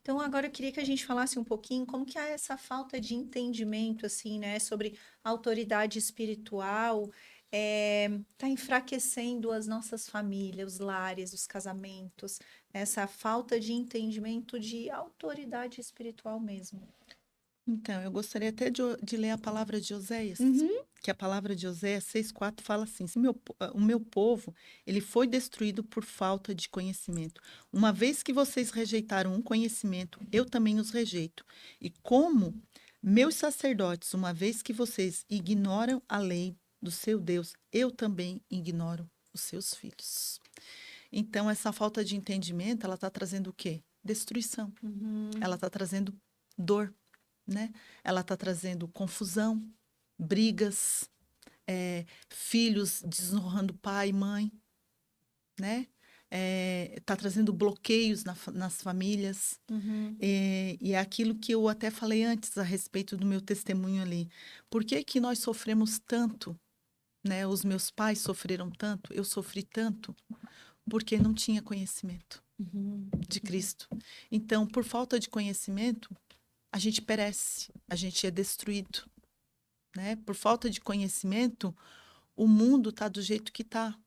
Então, agora eu queria que a gente falasse um pouquinho como que há essa falta de entendimento, assim, né, sobre autoridade espiritual, tá enfraquecendo as nossas famílias, os lares, os casamentos, essa falta de entendimento de autoridade espiritual mesmo. Então, eu gostaria até de ler a palavra de Oséias, que a palavra de Oséias 6,4 fala assim: o meu povo, ele foi destruído por falta de conhecimento. Uma vez que vocês rejeitaram um conhecimento, eu também os rejeito. E como meus sacerdotes, uma vez que vocês ignoram a lei do seu Deus, eu também ignoro os seus filhos. Então, essa falta de entendimento, ela está trazendo o quê? Destruição. Ela está trazendo dor, né? Ela está trazendo confusão, brigas, filhos desonrando pai e mãe, né? Está trazendo bloqueios nas famílias. E é aquilo que eu até falei antes a respeito do meu testemunho ali. Por que que nós sofremos tanto, né? Os meus pais sofreram tanto, eu sofri tanto, porque não tinha conhecimento de Cristo. Então, por falta de conhecimento, a gente perece, a gente é destruído, né? Por falta de conhecimento, o mundo está do jeito que está.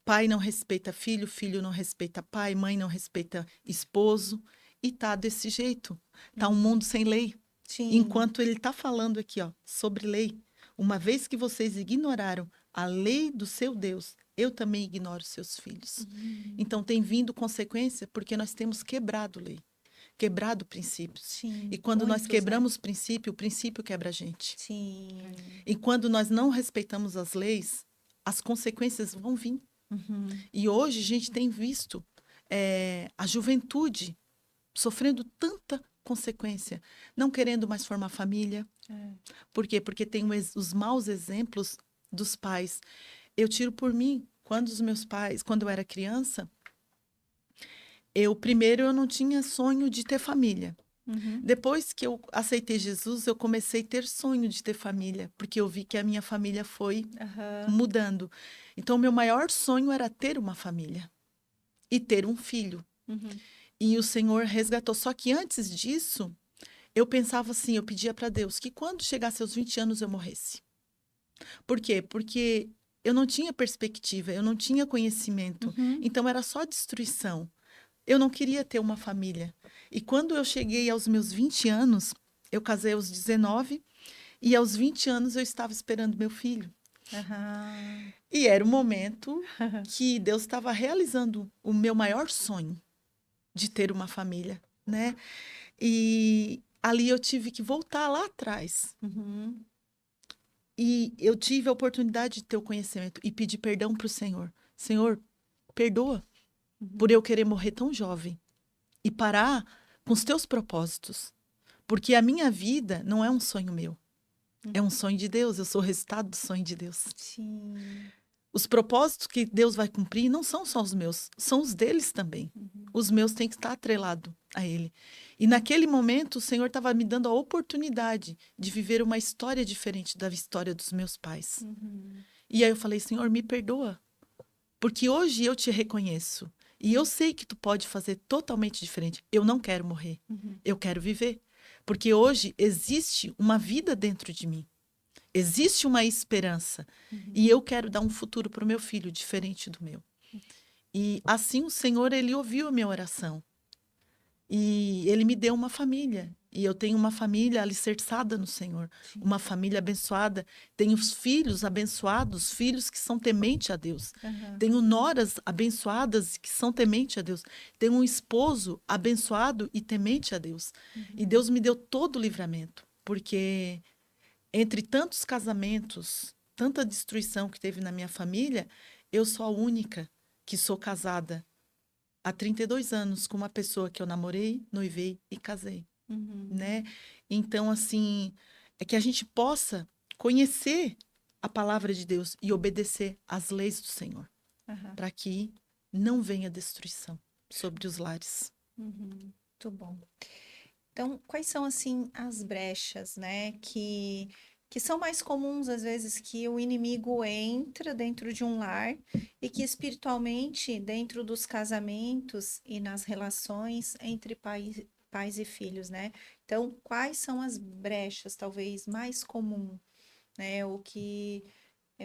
Pai não respeita filho, filho não respeita pai, mãe não respeita esposo, e tá desse jeito. Tá um mundo sem lei. Sim. Enquanto ele está falando aqui, ó, sobre lei, uma vez que vocês ignoraram a lei do seu Deus, eu também ignoro seus filhos. Então tem vindo consequência porque nós temos quebrado lei. Quebrado princípios. Sim, E quando nós muitos, né? quebramos o princípio quebra a gente. Sim. E quando nós não respeitamos as leis, as consequências vão vir. E hoje a gente tem visto a juventude sofrendo tanta consequência, não querendo mais formar família. Por quê? Porque tem os maus exemplos dos pais. Eu tiro por mim, quando eu era criança, primeiro eu não tinha sonho de ter família. Depois que eu aceitei Jesus, eu comecei a ter sonho de ter família, porque eu vi que a minha família foi mudando. Então, o meu maior sonho era ter uma família e ter um filho. E o Senhor resgatou. Só que antes disso, eu pensava assim, eu pedia para Deus que quando chegasse aos 20 anos eu morresse. Por quê? Porque eu não tinha perspectiva, eu não tinha conhecimento. Então, era só destruição. Eu não queria ter uma família. E quando eu cheguei aos meus 20 anos, eu casei aos 19, e aos 20 anos eu estava esperando meu filho. E era o momento que Deus estava realizando o meu maior sonho de ter uma família, né? E ali eu tive que voltar lá atrás. E eu tive a oportunidade de ter o conhecimento e pedir perdão para o Senhor. Senhor, perdoa por eu querer morrer tão jovem e parar com os teus propósitos. Porque a minha vida não é um sonho meu. É um sonho de Deus. Eu sou o resultado do sonho de Deus. Sim. Os propósitos que Deus vai cumprir não são só os meus, são os deles também. Os meus têm que estar atrelados a Ele. E naquele momento, o Senhor estava me dando a oportunidade de viver uma história diferente da história dos meus pais. E aí eu falei, Senhor, me perdoa, porque hoje eu te reconheço. E eu sei que tu pode fazer totalmente diferente. Eu não quero morrer, eu quero viver. Porque hoje existe uma vida dentro de mim. Existe uma esperança. E eu quero dar um futuro para o meu filho diferente do meu. E assim o Senhor, ele ouviu a minha oração. E ele me deu uma família. E eu tenho uma família alicerçada no Senhor. Uma família abençoada. Tenho filhos abençoados, filhos que são tementes a Deus. Tenho noras abençoadas que são tementes a Deus. Tenho um esposo abençoado e temente a Deus. E Deus me deu todo o livramento. Porque entre tantos casamentos, tanta destruição que teve na minha família, eu sou a única que sou casada há 32 anos com uma pessoa que eu namorei, noivei e casei, né? Então, assim, é que a gente possa conhecer a palavra de Deus e obedecer às leis do Senhor, para que não venha destruição sobre os lares. Muito bom. Então, quais são, assim, as brechas, né, que são mais comuns, às vezes, que o inimigo entra dentro de um lar e que espiritualmente, dentro dos casamentos e nas relações entre pais e filhos, né? Então, quais são as brechas, talvez, mais comuns, né, o que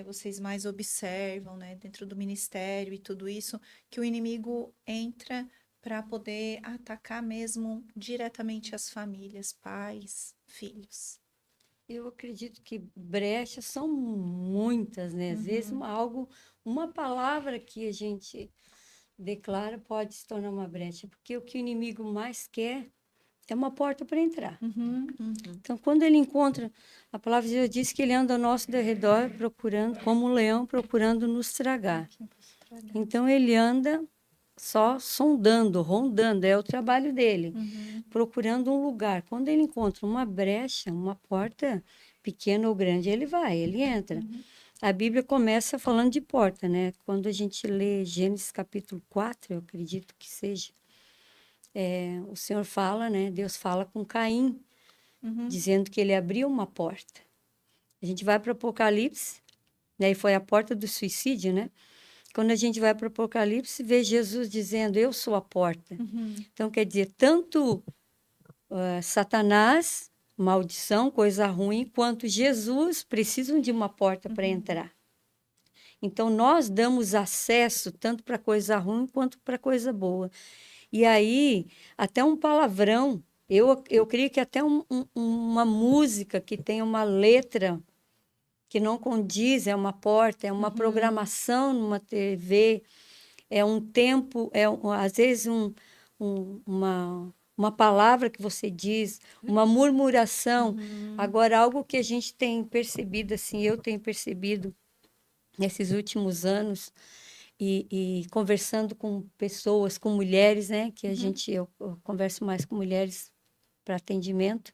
vocês mais observam, né, dentro do ministério e tudo isso, que o inimigo entra para poder atacar mesmo diretamente as famílias, pais, filhos. Eu acredito que brechas são muitas, né? Às vezes uma palavra que a gente declara pode se tornar uma brecha, porque o que o inimigo mais quer é uma porta para entrar. Então, quando ele encontra, a palavra de Deus diz que ele anda ao nosso derredor procurando, como um leão procurando nos tragar. Então, ele anda só sondando, rondando, é o trabalho dele, procurando um lugar. Quando ele encontra uma brecha, uma porta pequena ou grande, ele entra. A Bíblia começa falando de porta, né? Quando a gente lê Gênesis capítulo 4, eu acredito que seja, o Senhor fala, né? Deus fala com Caim, dizendo que ele abriu uma porta. A gente vai para o Apocalipse, né? E foi a porta do suicídio, né? Quando a gente vai para o Apocalipse, vê Jesus dizendo, eu sou a porta. Então, quer dizer, tanto Satanás, maldição, coisa ruim, quanto Jesus precisam de uma porta para entrar. Então, nós damos acesso tanto para coisa ruim quanto para coisa boa. E aí, até um palavrão, eu creio que até uma música que tem uma letra que não condiz, é uma porta, é uma programação numa TV, é um tempo, às vezes uma palavra que você diz, uma murmuração. Agora, algo que a gente tem percebido, assim, eu tenho percebido nesses últimos anos, e conversando com pessoas, com mulheres, né, que eu converso mais com mulheres para atendimento,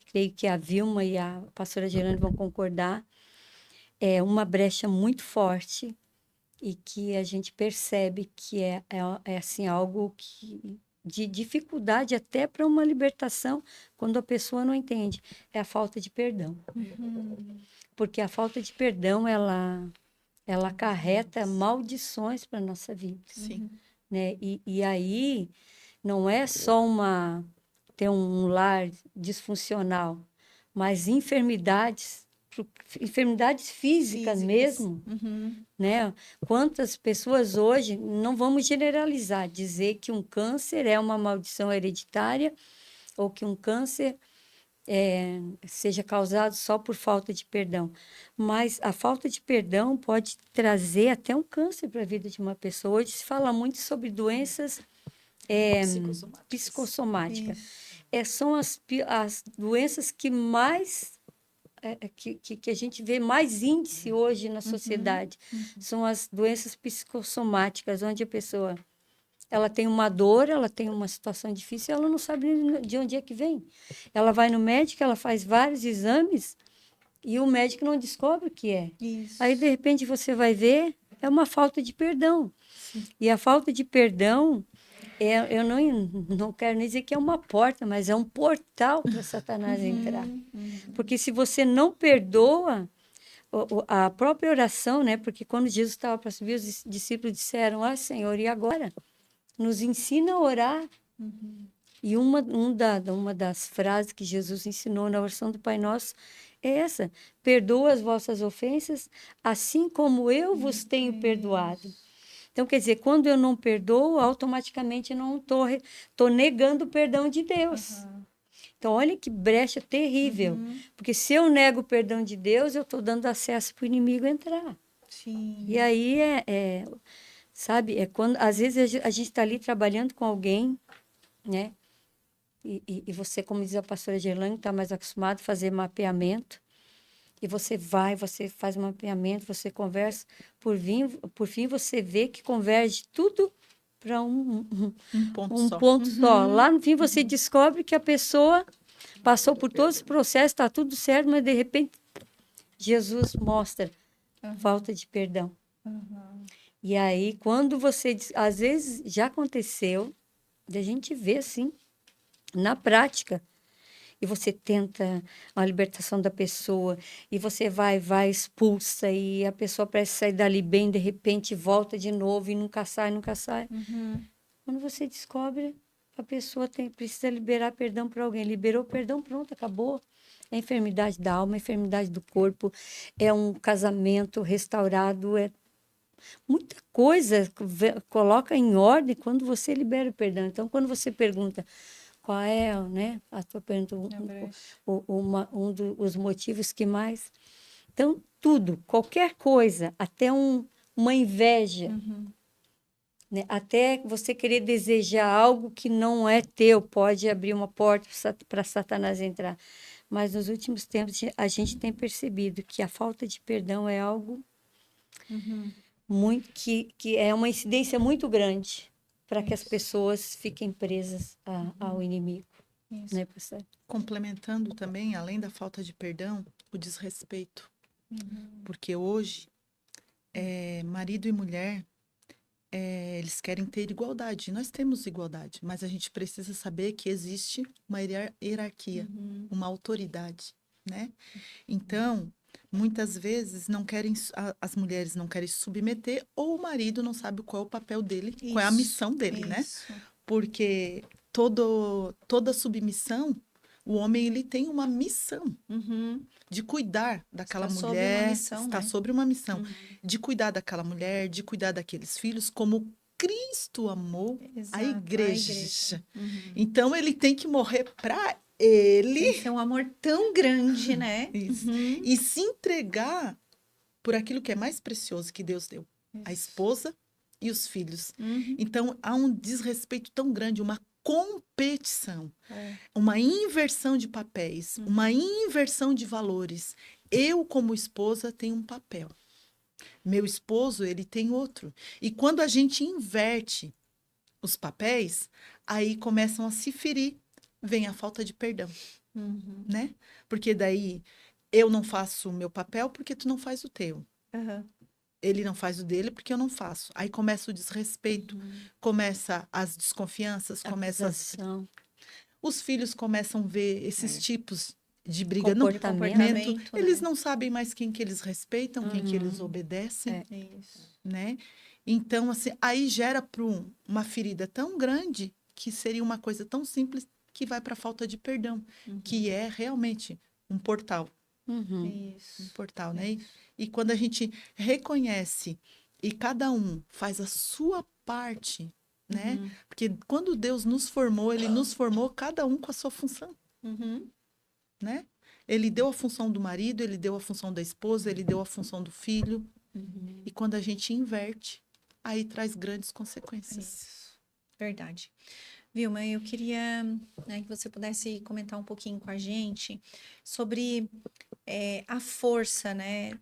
creio que a Vilma e a pastora Gerane vão concordar, é uma brecha muito forte e que a gente percebe que é assim, algo de dificuldade até para uma libertação quando a pessoa não entende. É a falta de perdão. Porque a falta de perdão, ela acarreta maldições para a nossa vida. Sim. Né? E aí, não é só ter um lar disfuncional, mas enfermidades físicas mesmo, né? Quantas pessoas hoje, não vamos generalizar, dizer que um câncer é uma maldição hereditária ou que um câncer seja causado só por falta de perdão. Mas a falta de perdão pode trazer até um câncer para a vida de uma pessoa. Hoje se fala muito sobre doenças psicossomáticas. São as doenças que mais que a gente vê mais índice hoje na sociedade. São as doenças psicossomáticas, onde a pessoa ela tem uma dor, ela tem uma situação difícil, ela não sabe de onde é que vem. Ela vai no médico, ela faz vários exames e o médico não descobre o que é. Isso. Aí, de repente, você vai ver, é uma falta de perdão. E a falta de perdão, eu não quero nem dizer que é uma porta, mas é um portal para Satanás entrar. Porque se você não perdoa, a própria oração, né? Porque quando Jesus estava para subir, os discípulos disseram: Ah, Senhor, e agora? Nos ensina a orar. E uma das frases que Jesus ensinou na oração do Pai Nosso é essa: perdoa as vossas ofensas, assim como eu vos tenho perdoado. Então, quer dizer, quando eu não perdoo, automaticamente eu não estou negando o perdão de Deus. Então, olha que brecha terrível. Porque se eu nego o perdão de Deus, eu estou dando acesso para o inimigo entrar. Sim. E aí sabe, é quando às vezes a gente está ali trabalhando com alguém, né? E você, como diz a pastora Gerlane, está mais acostumado a fazer mapeamento. E você faz um mapeamento, você conversa. Por fim, você vê que converge tudo para um ponto um só. ponto só. Lá no fim, você descobre que a pessoa passou por todo esse processo, está tudo certo, mas de repente Jesus mostra falta de perdão. E aí, quando você... Às vezes, já aconteceu, de a gente ver, assim, na prática, e você tenta a libertação da pessoa, e você vai, expulsa, e a pessoa parece sair dali bem, de repente volta de novo, e nunca sai. Quando você descobre, a pessoa precisa liberar perdão para alguém. Liberou perdão, pronto, acabou. É enfermidade da alma, é enfermidade do corpo, é um casamento restaurado, é muita coisa coloca em ordem quando você libera o perdão. Então, quando você pergunta qual é, né, a tua pergunta, dos motivos que mais... Então, tudo, qualquer coisa, até uma inveja, né? Até você querer desejar algo que não é teu, pode abrir uma porta para Satanás entrar. Mas nos últimos tempos a gente tem percebido que a falta de perdão é algo muito que é uma incidência muito grande para que as pessoas fiquem presas ao inimigo. Isso. Né, pastor? Complementando também, além da falta de perdão, o desrespeito. Porque hoje, marido e mulher, eles querem ter igualdade. Nós temos igualdade, mas a gente precisa saber que existe uma hierarquia, uma autoridade, né? Então, muitas vezes as mulheres não querem se submeter ou o marido não sabe qual é o papel dele, qual é a missão dele, né? Porque toda submissão, o homem ele tem uma missão de cuidar daquela Está mulher, sobre uma missão, está né? sobre uma missão de cuidar daquela mulher, de cuidar daqueles filhos, como Cristo amou Exato, a igreja. Uhum. Então ele tem que morrer para ele. Tem que ser um amor tão grande, né? Isso. E se entregar por aquilo que é mais precioso que Deus deu, a esposa e os filhos. Então há um desrespeito tão grande, uma competição, uma inversão de papéis, uma inversão de valores. Eu, como esposa, tenho um papel. Meu esposo, ele tem outro. E quando a gente inverte os papéis, aí começam a se ferir. Vem a falta de perdão, né? Porque daí eu não faço o meu papel porque tu não faz o teu. Ele não faz o dele porque eu não faço. Aí começa o desrespeito, começa as desconfianças, começa os filhos começam a ver esses tipos de briga, Comportamento, eles né? não sabem mais quem que eles respeitam, quem que eles obedecem, Isso. né? Então, assim, aí gera uma ferida tão grande que seria uma coisa tão simples que vai para a falta de perdão, que é realmente um portal. Isso. Um portal, né? E quando a gente reconhece e cada um faz a sua parte, né? Porque quando Deus nos formou, ele nos formou cada um com a sua função, né? Ele deu a função do marido, ele deu a função da esposa, ele deu a função do filho. E quando a gente inverte, aí traz grandes consequências. Isso. Verdade. Vilma, eu queria, né, que você pudesse comentar um pouquinho com a gente sobre a força, né,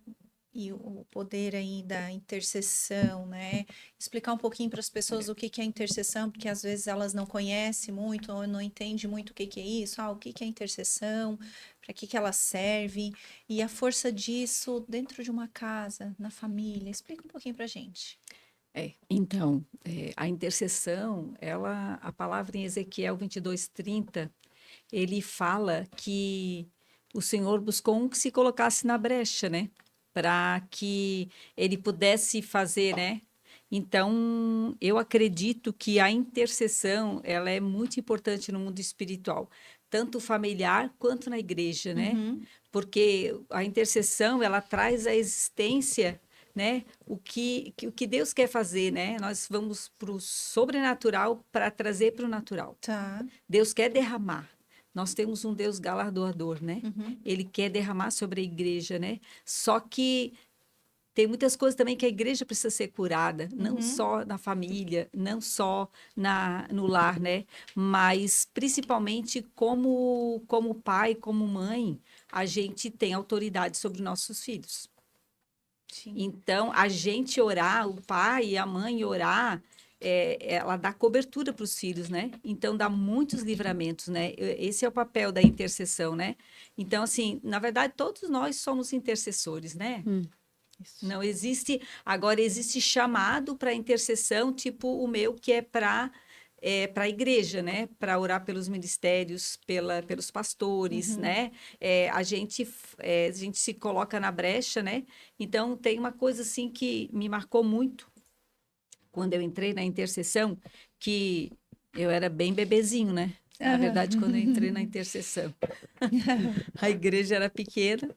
e o poder aí da intercessão, né? Explicar um pouquinho para as pessoas o que que é intercessão, porque às vezes elas não conhecem muito ou não entendem muito o que que é isso. O que que é intercessão, para que ela serve e a força disso dentro de uma casa, na família. Explica um pouquinho para a gente. Então, a intercessão, a palavra em Ezequiel 22:30, ele fala que o Senhor buscou um que se colocasse na brecha, né? Para que ele pudesse fazer, né? Então, eu acredito que a intercessão, ela é muito importante no mundo espiritual, tanto familiar quanto na igreja, né? Uhum. Porque a intercessão, ela traz à existência, né, o que Deus quer fazer, né? Nós vamos para o sobrenatural para trazer para o natural. Tá. Deus quer derramar. Nós temos um Deus galardoador, né? Uhum. Ele quer derramar sobre a igreja, né? Só que tem muitas coisas também que a igreja precisa ser curada, não Uhum. só na família, não só no lar, né? Mas principalmente como pai, como mãe, a gente tem autoridade sobre nossos filhos. Sim. Então, a gente orar, o pai e a mãe orar, ela dá cobertura para os filhos, né? Então, dá muitos livramentos, né? Esse é o papel da intercessão, né? Então, assim, na verdade, todos nós somos intercessores, né? Isso. Não existe, agora existe chamado para intercessão, tipo o meu, que é para a igreja, né? Para orar pelos ministérios, pelos pastores, Uhum. né? A gente se coloca na brecha, né? Então, tem uma coisa assim que me marcou muito quando eu entrei na intercessão, que eu era bem bebezinho, né? Na verdade, quando eu entrei na intercessão, a igreja era pequena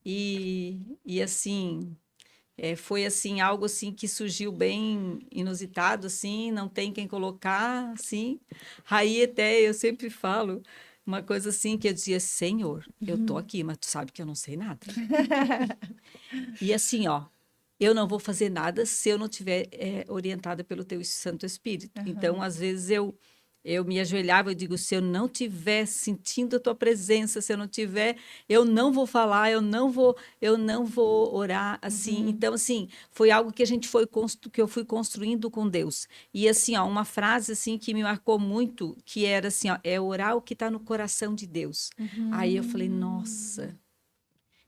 e assim, foi assim algo assim que surgiu bem inusitado, assim, não tem quem colocar, assim. Aí até eu sempre falo uma coisa assim que eu dizia, Senhor, eu tô aqui, mas tu sabe que eu não sei nada. E assim, ó, eu não vou fazer nada se eu não tiver orientada pelo Teu Santo Espírito. Aham. Então, às vezes eu me ajoelhava e digo, se eu não tiver sentindo a tua presença, se eu não tiver, eu não vou falar, eu não vou orar assim. Uhum. Então, assim, foi algo que a gente que eu fui construindo com Deus. E assim, ó, uma frase assim que me marcou muito, que era assim, ó, é orar o que está no coração de Deus. Aí eu falei, nossa,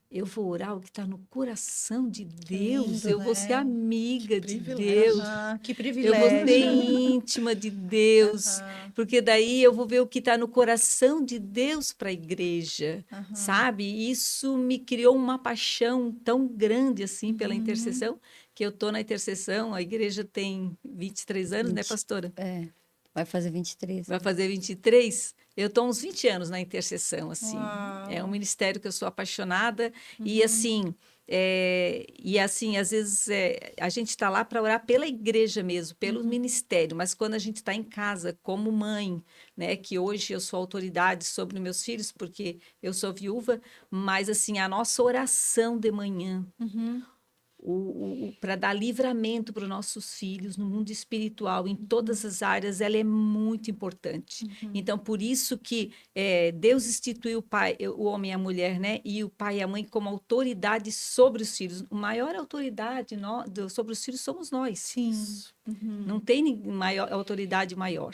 eu vou orar o que está no coração de Que Deus, lindo, eu vou ser né? amiga de privilégio. Deus. Que Eu vou ser privilégio. íntima de Deus, Aham. porque daí eu vou ver o que está no coração de Deus para a igreja, Aham. sabe? Isso me criou uma paixão tão grande assim pela Uhum. intercessão, que eu estou na intercessão, a igreja tem 23 anos, né, 20, pastora? vai fazer 23. Vai fazer 23. Eu estou há uns 20 anos na intercessão, assim. É um Uau. ministério que eu sou apaixonada. E Uhum. assim, às vezes a gente está lá para orar pela igreja mesmo, pelo Uhum. ministério. Mas quando a gente está em casa, como mãe, né, que hoje eu sou autoridade sobre meus filhos, porque eu sou viúva, mas assim, a nossa oração de manhã, Uhum. para dar livramento para os nossos filhos no mundo espiritual, em todas as áreas, ela é muito importante. Então, por isso que Deus instituiu o homem e a mulher, né? E o pai e a mãe como autoridade sobre os filhos. A maior autoridade sobre os filhos somos nós. Sim. Não tem autoridade maior.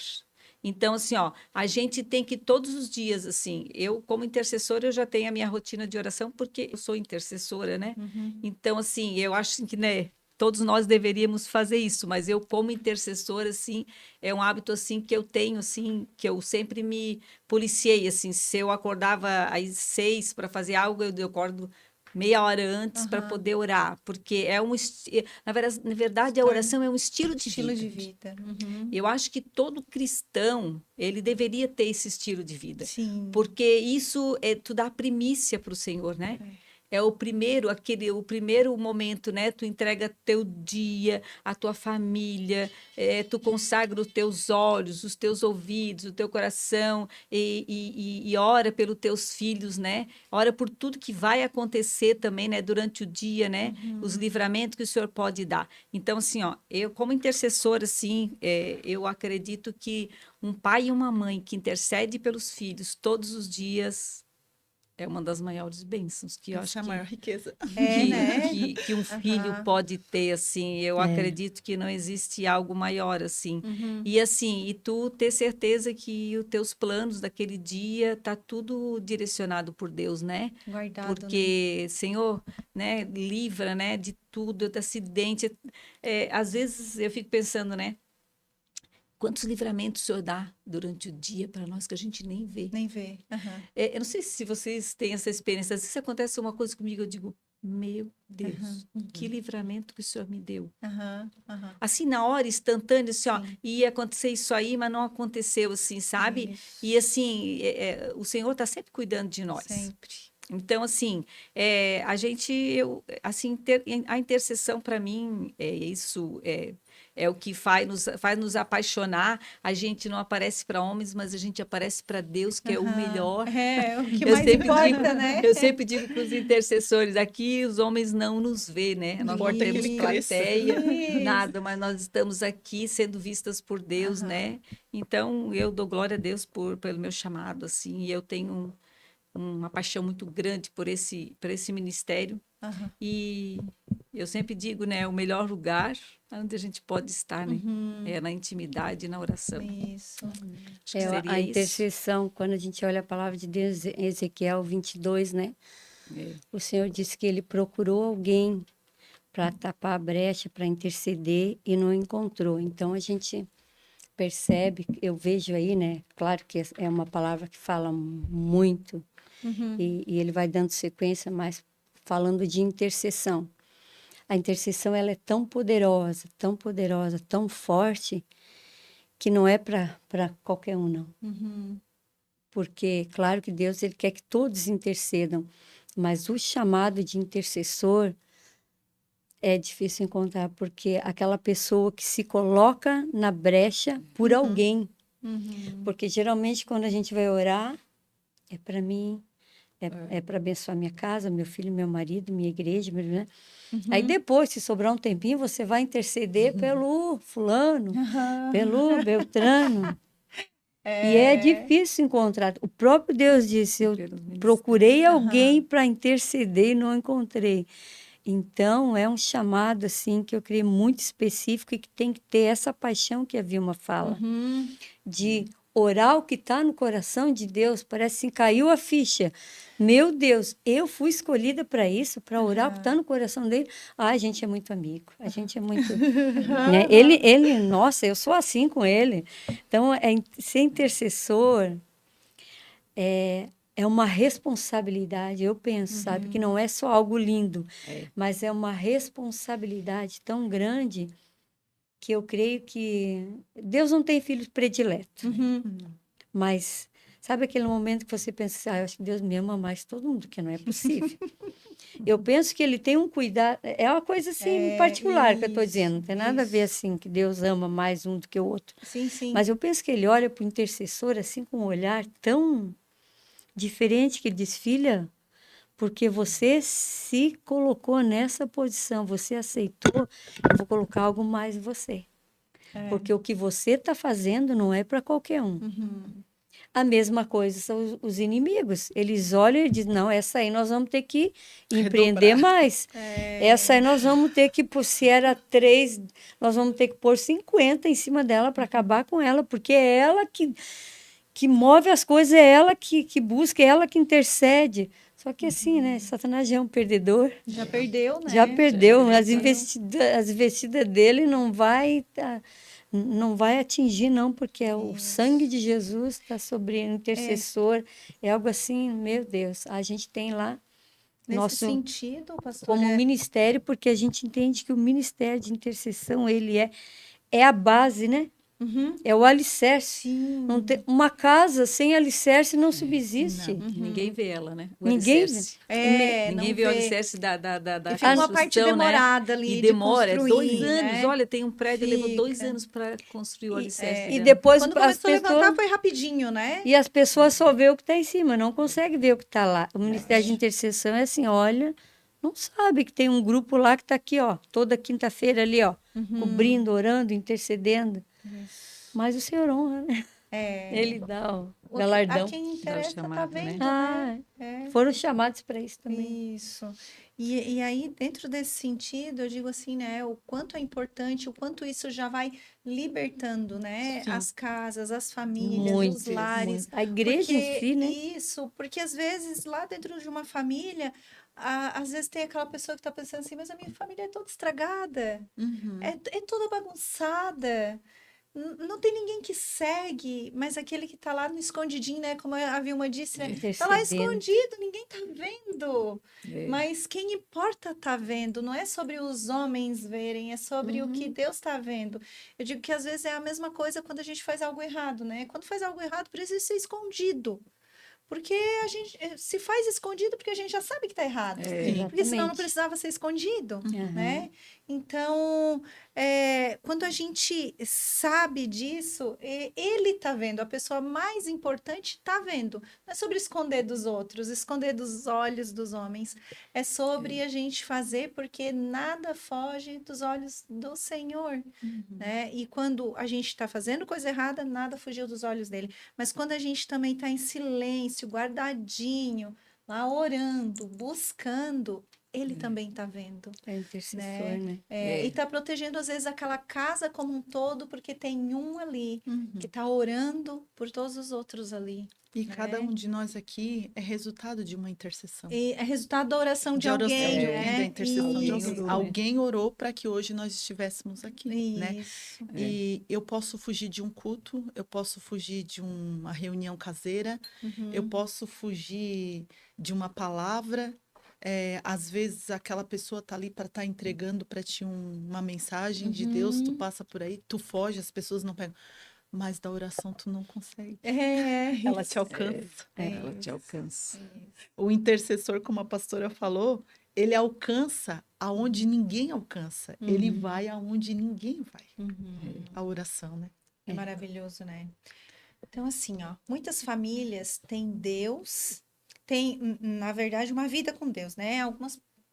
Então, assim, ó, a gente tem que todos os dias, assim, eu como intercessora, eu já tenho a minha rotina de oração, porque eu sou intercessora, né? Uhum. Então, assim, eu acho que, né, todos nós deveríamos fazer isso, mas eu como intercessora, assim, é um hábito, assim, que eu tenho, assim, que eu sempre me policiei, assim, se eu acordava às 6 para fazer algo, eu acordo meia hora antes para Aham. poder orar, porque na verdade, a Torna- oração é um estilo de Estilo de vida. vida. Uhum. Eu acho que todo cristão, ele deveria ter esse estilo de vida, Sim. porque isso tu dá primícia para o Senhor, né? É o primeiro momento, né? Tu entrega teu dia, a tua família, tu consagra os teus olhos, os teus ouvidos, o teu coração e ora pelos teus filhos, né? Ora por tudo que vai acontecer também, né? Durante o dia, né? Os livramentos que o Senhor pode dar. Então, assim, ó, eu como intercessora, assim, eu acredito que um pai e uma mãe que intercede pelos filhos todos os dias é uma das maiores bênçãos que eu acho Essa é a que maior riqueza. É, né? que um filho Aham. pode ter, assim. Eu acredito que não existe algo maior, assim. Uhum. E assim, e tu ter certeza que os teus planos daquele dia tá tudo direcionado por Deus, né? Guardado, né? Porque, Senhor, né, livra, né, de tudo, de acidente. Às vezes eu fico pensando, né? Quantos livramentos o Senhor dá durante o dia para nós que a gente nem vê? Nem vê. Aham. Eu não sei se vocês têm essa experiência. Às vezes acontece uma coisa comigo, eu digo, meu Deus, que livramento que o Senhor me deu. Aham. Aham. Assim, na hora, instantâneo, assim, ó, Sim. ia acontecer isso aí, mas não aconteceu, assim, sabe? Isso. E assim, o Senhor está sempre cuidando de nós. Sempre. Então, assim, a gente, assim, a intercessão para mim é isso, é o que faz nos apaixonar. A gente não aparece para homens, mas a gente aparece para Deus, que é o Aham. melhor. É, o que Eu mais sempre importa, digo, né? eu sempre digo para os intercessores aqui, os homens não nos vê, né? Nós não Importa que temos ele cresça. plateia, Isso. nada, mas nós estamos aqui sendo vistas por Deus, Aham. né? Então, eu dou glória a Deus pelo meu chamado, assim, e eu tenho uma paixão muito grande por esse ministério. Aham. E eu sempre digo, né, o melhor lugar onde a gente pode estar, né? Uhum. É na intimidade e na oração. Isso. Acho que seria A isso. intercessão, quando a gente olha a palavra de Deus, em Ezequiel 22, né? É. O Senhor disse que ele procurou alguém para tapar a brecha, para interceder e não encontrou. Então a gente percebe, eu vejo aí, né? Claro que é uma palavra que fala muito Uhum. e ele vai dando sequência, mas falando de intercessão. A intercessão ela é tão poderosa, tão forte, que não é para qualquer um, não. Uhum. Porque, claro que Deus ele quer que todos intercedam, mas o chamado de intercessor é difícil encontrar, porque aquela pessoa que se coloca na brecha por alguém. Uhum. Porque geralmente quando a gente vai orar, é para mim, é para abençoar minha casa, meu filho, meu marido, minha igreja, né? Aí depois, se sobrar um tempinho, você vai interceder pelo fulano, Aham. pelo Beltrano. E é difícil encontrar. O próprio Deus disse, eu procurei alguém para interceder e não encontrei. Então, é um chamado, assim, que eu creio muito específico e que tem que ter essa paixão que a Vilma fala, Uhum. de orar o que está no coração de Deus. Parece assim, caiu a ficha. Meu Deus, eu fui escolhida para isso, para orar o que está no coração dele. Ah, a gente é muito amigo, a gente é muito... né? Nossa, eu sou assim com ele. Então, ser intercessor é uma responsabilidade, eu penso, sabe? Que não é só algo lindo, mas é uma responsabilidade tão grande que eu creio que Deus não tem filho predileto, Uhum. mas sabe aquele momento que você pensa assim, eu acho que Deus me ama mais que todo mundo, que não é possível. Eu penso que ele tem um cuidado, é uma coisa assim particular que eu estou dizendo, não tem nada a ver assim que Deus ama mais um do que o outro. Sim, sim. Mas eu penso que ele olha para o intercessor assim com um olhar tão diferente que ele diz, filha, porque você se colocou nessa posição, você aceitou, eu vou colocar algo mais em você. Porque o que você está fazendo não é para qualquer um. A mesma coisa são os inimigos. Eles olham e dizem, não, essa aí nós vamos ter que empreender mais. Essa aí nós vamos ter que, se era 3, nós vamos ter que pôr 50 em cima dela para acabar com ela, porque é ela que move as coisas, é ela que busca, é ela que intercede. Só que assim, né? Satanás já é um perdedor. Já perdeu, né? Já perdeu. Já As investidas dele não vai atingir, não, porque o sangue de Jesus está sobre o intercessor. É algo assim, meu Deus. A gente tem lá Nesse sentido, pastor, como ministério, porque a gente entende que o ministério de intercessão, ele é a base, né? É o alicerce. Não tem, uma casa sem alicerce não subsiste. Ninguém vê ela, né? O Ninguém alicerce. não Ninguém vê o alicerce da e fica uma parte construção, demorada ali E de demora, construir, 2 anos. né? Olha, tem um prédio, levou 2 Fica. anos para construir o alicerce. E dela. depois Quando as começou a levantar pessoas... foi rapidinho, né? E as pessoas só vê o que está em cima, não conseguem ver o que está lá. O Ministério de Intercessão é assim, olha, não sabe que tem um grupo lá que está aqui, ó, toda quinta-feira ali, ó, cobrindo, orando, intercedendo. Mas o Senhor honra, né? Ele dá Galardão. A quem interessa tá chamado, né? vendo, Ah, né? É. foram chamados para isso também. Isso. E aí, dentro desse sentido, eu digo assim, né? O quanto é importante, o quanto isso já vai libertando, né? Sim. As casas, as famílias, os Muito, lares. muito. A igreja em Porque si, né? isso, porque às vezes lá dentro de uma família, às vezes tem aquela pessoa que está pensando assim, mas a minha família é toda estragada, Uhum. é toda bagunçada. Não tem ninguém que segue, mas aquele que tá lá no escondidinho, né? Como a Vilma disse, né? Tá lá Intercedendo. escondido, ninguém tá vendo. É. Mas quem importa tá vendo, não é sobre os homens verem, é sobre o que Uhum. Deus tá vendo. Eu digo que às vezes é a mesma coisa quando a gente faz algo errado, né? Quando faz algo errado, precisa ser escondido. Porque a gente se faz escondido porque a gente já sabe que tá errado. Sim. Porque senão não Exatamente. precisava ser escondido, Aham. né? Então, quando a gente sabe disso, ele tá vendo, a pessoa mais importante tá vendo. Não é sobre esconder dos outros, esconder dos olhos dos homens. É sobre a gente fazer porque nada foge dos olhos do Senhor, né? E quando a gente está fazendo coisa errada, nada fugiu dos olhos dele. Mas quando a gente também está em silêncio, guardadinho, lá orando, buscando, ele também está vendo, É intercessor, né? né? E está protegendo, às vezes, aquela casa como um todo, porque tem um ali Uhum. que está orando por todos os outros ali. E cada né? um de nós aqui é resultado de uma intercessão. E é resultado da oração de De oração alguém, de É, alguém, da né? intercessão de alguém. Isso. Alguém orou para que hoje nós estivéssemos aqui, né? Isso. E eu posso fugir de um culto, eu posso fugir de uma reunião caseira, eu Uhum. posso fugir de uma palavra. Às vezes aquela pessoa tá ali para estar entregando para ti uma mensagem de Deus, tu Uhum. passa por aí, tu foge, as pessoas não pegam, mas da oração tu não consegue. Ela te Isso. alcança. Ela te alcança. O intercessor, como a pastora falou, ele alcança aonde ninguém alcança. Ele Uhum. vai aonde ninguém vai. Uhum. A oração, né? É maravilhoso, né? Então, assim, ó, muitas famílias têm Deus, têm, na verdade, uma vida com Deus, né?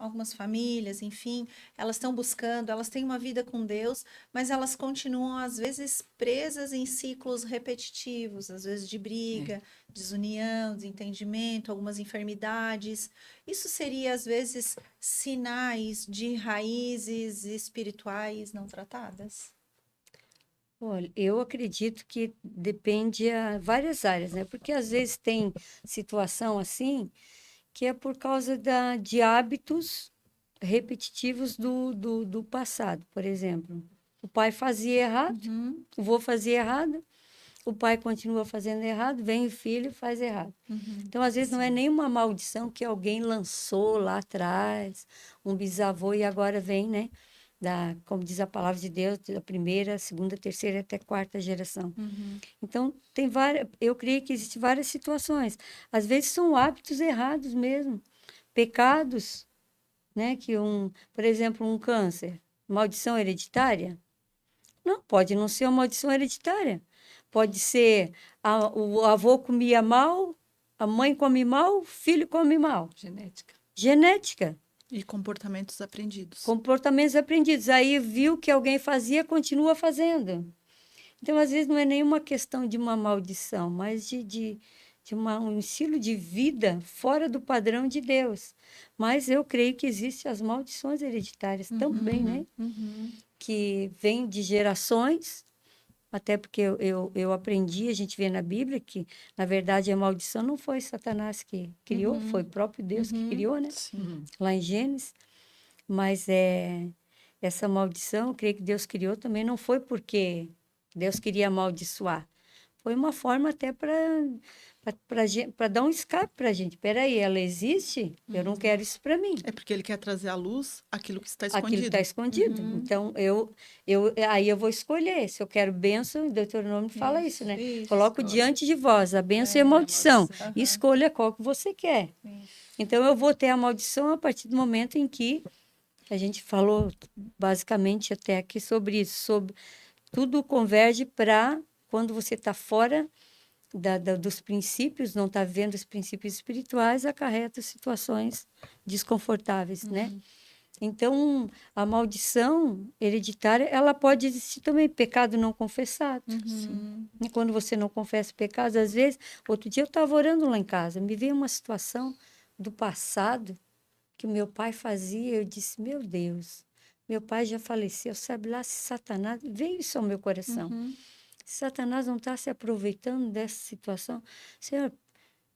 Algumas famílias, enfim, elas estão buscando, elas têm uma vida com Deus, mas elas continuam, às vezes, presas em ciclos repetitivos, às vezes de briga, desunião, desentendimento, algumas enfermidades. Isso seria, às vezes, sinais de raízes espirituais não tratadas? Olha, eu acredito que depende a várias áreas, né? Porque às vezes tem situação assim que é por causa de hábitos repetitivos do passado. Por exemplo, o pai fazia errado, Uhum, o vô fazia errado, o pai continua fazendo errado, vem o filho e faz errado. uhum. Então, às vezes, não é nenhuma maldição que alguém lançou lá atrás, um bisavô, e agora vem, né? Como diz a palavra de Deus, da primeira, segunda, terceira até quarta geração. Uhum. Então, tem várias, eu creio que existem várias situações. Às vezes são hábitos errados mesmo, pecados, né? Por exemplo, um câncer, maldição hereditária? Não, pode não ser uma maldição hereditária. Pode ser o avô comia mal, a mãe come mal, o filho come mal. Genética. Genética, E comportamentos aprendidos. comportamentos aprendidos. Aí viu que alguém fazia, continua fazendo. Então, às vezes, não é nenhuma questão de uma maldição, mas de um estilo de vida fora do padrão de Deus. Mas eu creio que existem as maldições hereditárias também, né? Uhum. Que vêm de gerações, até porque eu aprendi, a gente vê na Bíblia que, na verdade, a maldição não foi Satanás que criou, Uhum. foi o próprio Deus que Uhum. criou, né? Sim. Lá em Gênesis. Mas essa maldição, eu creio que Deus criou também não foi porque Deus queria amaldiçoar. Foi uma forma até para dar um escape para a gente. Espera aí, ela existe? Eu não quero isso para mim. É porque ele quer trazer à luz aquilo que está Aquilo escondido. está escondido. Uhum. Então, aí eu vou escolher. Se eu quero bênção, Deuteronômio fala isso, né? Isso. Coloco diante de vós a bênção e a maldição. Aham. Escolha qual que você quer. Isso. Então, eu vou ter a maldição a partir do momento em que a gente falou basicamente até aqui sobre isso. Tudo converge para quando você está fora dos princípios, não está vendo os princípios espirituais, acarreta situações desconfortáveis, né? Então, a maldição hereditária, ela pode existir também, pecado não confessado. E quando você não confessa pecados, às vezes, outro dia eu estava orando lá em casa, me veio uma situação do passado que o meu pai fazia, eu disse, meu Deus, meu pai já faleceu, sabe lá se Satanás, veio isso ao meu coração, se Satanás não está se aproveitando dessa situação, Senhor,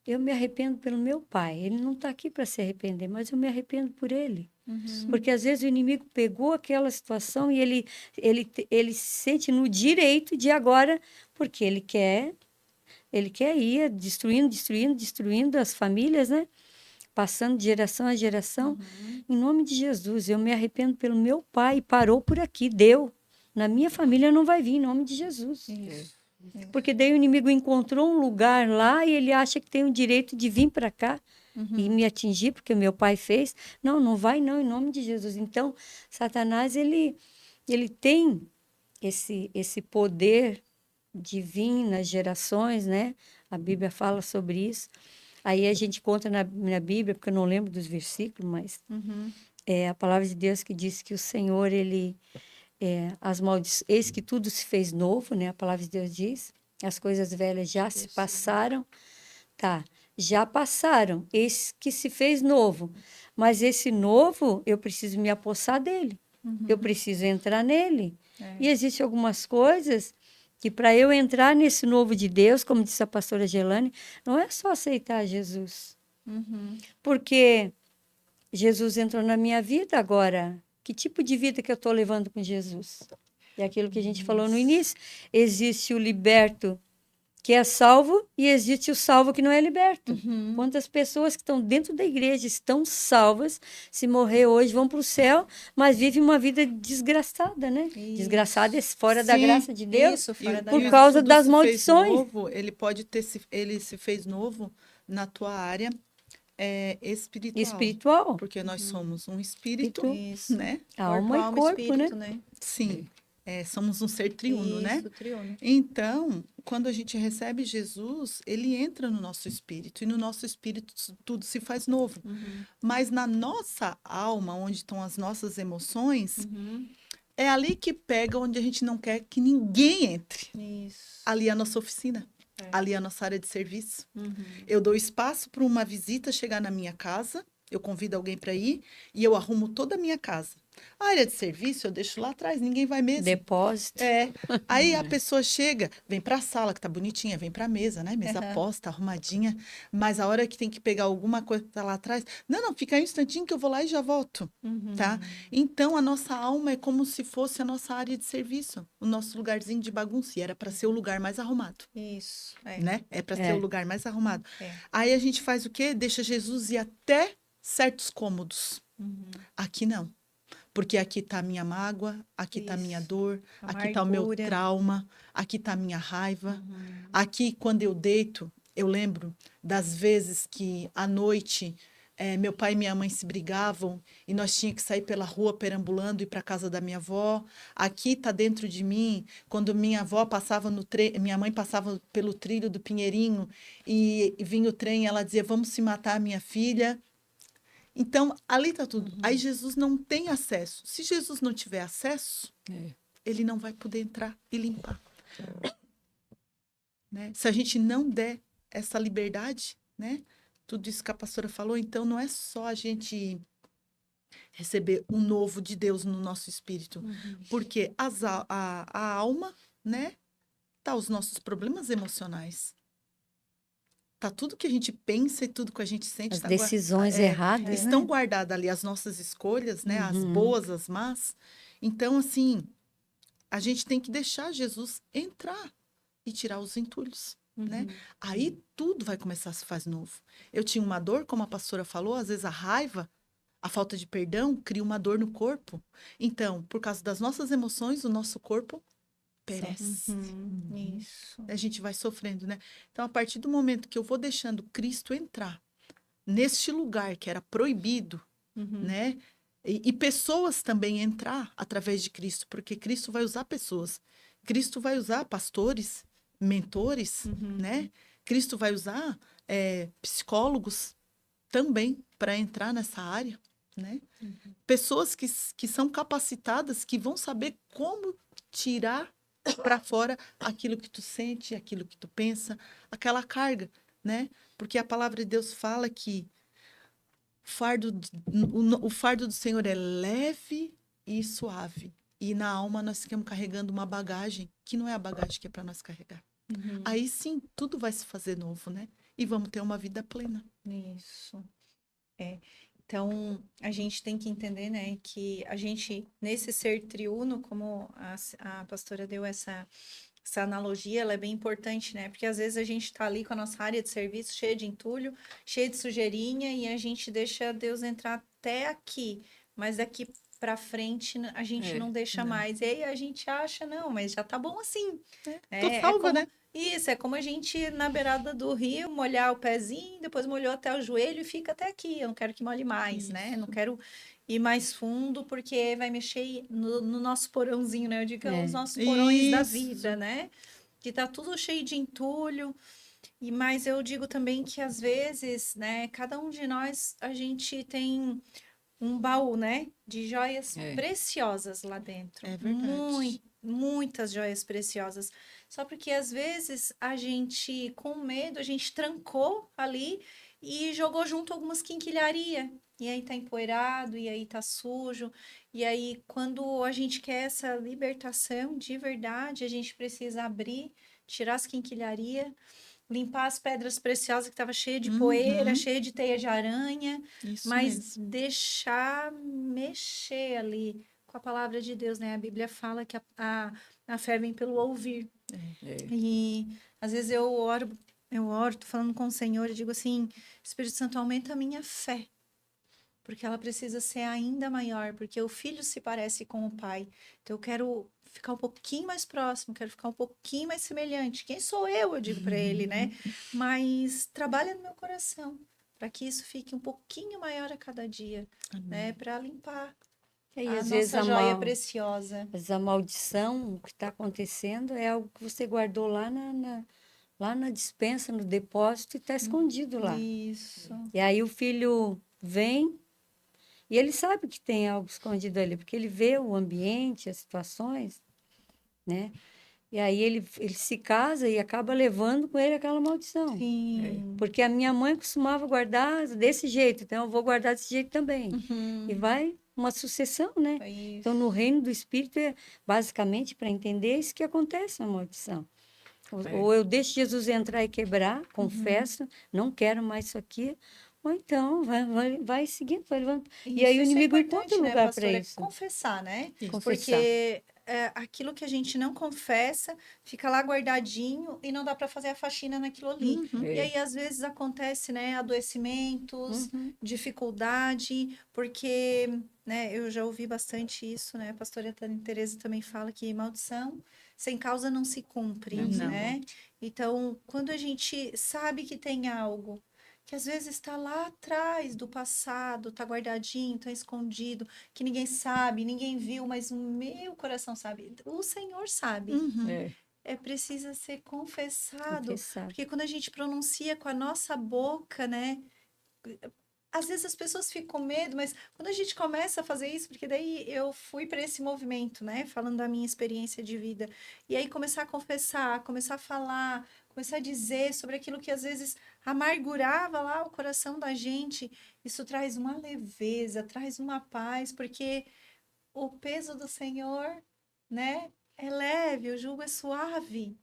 eu me arrependo pelo meu pai, ele não está aqui para se arrepender, mas eu me arrependo por ele. Porque às vezes o inimigo pegou aquela situação e ele se sente no direito de agora, porque ele quer ir destruindo as famílias, né? Passando de geração a geração. Em nome de Jesus, eu me arrependo pelo meu pai, parou por aqui, deu. Na minha família não vai vir, em nome de Jesus. Porque daí o inimigo encontrou um lugar lá e ele acha que tem o direito de vir para cá e me atingir, porque meu pai fez. Não, não vai não, em nome de Jesus. Então, Satanás, ele tem esse poder de vir nas gerações, né? A Bíblia fala sobre isso. Aí a gente conta na Bíblia, porque eu não lembro dos versículos, mas é a palavra de Deus que diz que o Senhor, eis que tudo se fez novo, né? A palavra de Deus diz, as coisas velhas já se passaram, tá? Já passaram, eis que se fez novo. Mas esse novo, eu preciso me apossar dele. Eu preciso entrar nele. E existem algumas coisas que para eu entrar nesse novo de Deus, como disse a pastora Gelane, não é só aceitar Jesus. Porque Jesus entrou na minha vida agora. Que tipo de vida que eu estou levando com Jesus? É aquilo que a gente falou no início. Existe o liberto que é salvo e existe o salvo que não é liberto. Quantas pessoas que estão dentro da igreja estão salvas, se morrer hoje vão para o céu, mas vivem uma vida desgraçada, né? Isso. Desgraçada, fora da graça de Deus, Isso, fora da por graça. causa tudo das se fez maldições. novo, ele se fez novo na tua área espiritual. Espiritual, Porque nós somos um espírito, Isso. né? alma e alma corpo, espírito, né? Sim. Somos um ser triuno, né? Isso, triuno. Então, quando a gente recebe Jesus, ele entra no nosso espírito, e no nosso espírito tudo se faz novo. Mas na nossa alma, onde estão as nossas emoções, é ali que pega onde a gente não quer que ninguém entre. Isso. Ali é a nossa oficina, ali é a nossa área de serviço. Eu dou espaço para uma visita chegar na minha casa, eu convido alguém para ir e eu arrumo toda a minha casa. A área de serviço eu deixo lá atrás, ninguém vai mesmo. Depósito. Aí a pessoa chega, vem para a sala que tá bonitinha, vem para a mesa, né? Mesa posta, arrumadinha, mas a hora que tem que pegar alguma coisa que tá lá atrás, não, fica aí um instantinho que eu vou lá e já volto, tá? Então a nossa alma é como se fosse a nossa área de serviço, o nosso lugarzinho de bagunça, e era para ser o lugar mais arrumado. Isso. Né? É para ser o lugar mais arrumado. É. Aí a gente faz o quê? Deixa Jesus ir até certos cômodos. Aqui não. Porque aqui está a minha mágoa, aqui está a minha Isso. dor, aqui está o meu Amargura. trauma, aqui está a minha raiva. Aqui, quando eu deito, eu lembro das vezes que à noite meu pai e minha mãe se brigavam e nós tínhamos que sair pela rua perambulando e ir para casa da minha avó. Aqui está dentro de mim, quando minha avó passava minha mãe passava pelo trilho do Pinheirinho e vinha o trem, ela dizia, vamos se matar, minha filha. Então, ali está tudo. Aí Jesus não tem acesso. Se Jesus não tiver acesso, ele não vai poder entrar e limpar. Né? Se a gente não der essa liberdade, né? Tudo isso que a pastora falou, então não é só a gente receber o novo de Deus no nosso espírito. Porque a alma, né? Tá os nossos problemas emocionais. Tá tudo que a gente pensa e tudo que a gente sente. As decisões erradas, estão né? guardadas ali as nossas escolhas, né? As boas, as más. Então, assim, a gente tem que deixar Jesus entrar e tirar os entulhos, né? Aí tudo vai começar a se fazer novo. Eu tinha uma dor, como a pastora falou, às vezes a raiva, a falta de perdão cria uma dor no corpo. Então, por causa das nossas emoções, o nosso corpo perece. Isso. A gente vai sofrendo, né? Então, a partir do momento que eu vou deixando Cristo entrar neste lugar que era proibido, né? E pessoas também entrar através de Cristo, porque Cristo vai usar pessoas. Cristo vai usar pastores, mentores, né? Cristo vai usar psicólogos também para entrar nessa área, né? Pessoas que são capacitadas, que vão saber como tirar para fora aquilo que tu sente, aquilo que tu pensa, aquela carga, né? Porque a palavra de Deus fala que o fardo do Senhor é leve e suave. E na alma nós ficamos carregando uma bagagem que não é a bagagem que é para nós carregar. Aí sim, tudo vai se fazer novo, né? E vamos ter uma vida plena. Isso. É. Então, a gente tem que entender, né, que a gente, nesse ser triuno, como a pastora deu essa analogia, ela é bem importante, né? Porque às vezes a gente tá ali com a nossa área de serviço cheia de entulho, cheia de sujeirinha, e a gente deixa Deus entrar até aqui, mas daqui para frente a gente não deixa não. mais. E aí a gente acha, não, mas já tá bom assim. Tô É salva, como, né? isso, é como a gente ir na beirada do rio, molhar o pezinho, depois molhou até o joelho e fica até aqui. Eu não quero que molhe mais, né? Não Isso. quero ir mais fundo, porque vai mexer no nosso porãozinho, né? Eu digo que é os nossos porões da vida, Isso. né? Que tá tudo cheio de entulho. Mas eu digo também que às vezes, né, cada um de nós, a gente tem um baú, né, de joias É. preciosas lá dentro. É verdade. Muitas joias preciosas. Só porque às vezes a gente, com medo, a gente trancou ali e jogou junto algumas quinquilharia. E aí tá empoeirado, e aí tá sujo. E aí, quando a gente quer essa libertação de verdade, a gente precisa abrir, tirar as quinquilharia, limpar as pedras preciosas que estava cheia de poeira, Uhum. cheia de teia de aranha, Isso mas mesmo. deixar mexer ali com a palavra de Deus, né? A Bíblia fala que a fé vem pelo ouvir. É. E às vezes eu oro, tô falando com o Senhor e digo assim, Espírito Santo, aumenta a minha fé, porque ela precisa ser ainda maior, porque o filho se parece com o pai. Então eu quero ficar um pouquinho mais próximo, quero ficar um pouquinho mais semelhante. Quem sou eu digo para ele, né? Mas trabalha no meu coração, para que isso fique um pouquinho maior a cada dia, né? Amém. Para limpar E aí, a às vezes, nossa joia preciosa. a maldição, o que está acontecendo é algo que você guardou lá na despensa, no depósito, e está escondido lá. Isso. E aí o filho vem e ele sabe que tem algo escondido ali, porque ele vê o ambiente, as situações, né? E aí ele se casa e acaba levando com ele aquela maldição. Sim. Porque a minha mãe costumava guardar desse jeito, então eu vou guardar desse jeito também. Uhum. E vai uma sucessão, né? É isso. Então, no reino do Espírito, é basicamente para entender isso que acontece a maldição. Ou eu deixo Jesus entrar e quebrar, confesso, não quero mais isso aqui, ou então vai seguindo, vai levando. E aí o Isso é inimigo encontra importante, né, lugar para pastora? isso. Confessar, né? Isso. Confessar. Porque aquilo que a gente não confessa fica lá guardadinho e não dá para fazer a faxina naquilo ali. Uhum. E aí, às vezes, acontece, né, adoecimentos, Uhum. dificuldade, porque, né, eu já ouvi bastante isso, né? A pastora Teresa também fala que maldição sem causa não se cumpre, Não. né? Então, quando a gente sabe que tem algo que às vezes está lá atrás do passado, está guardadinho, está escondido, que ninguém sabe, ninguém viu, mas o meu coração sabe. O Senhor sabe. Uhum. É preciso ser confessado, Confessar. porque quando a gente pronuncia com a nossa boca, né? Às vezes as pessoas ficam com medo, mas quando a gente começa a fazer isso, porque daí eu fui para esse movimento, né? Falando da minha experiência de vida. E aí começar a confessar, começar a falar, começar a dizer sobre aquilo que às vezes amargurava lá o coração da gente. Isso traz uma leveza, traz uma paz, porque o peso do Senhor, né? É leve, o jugo é suave.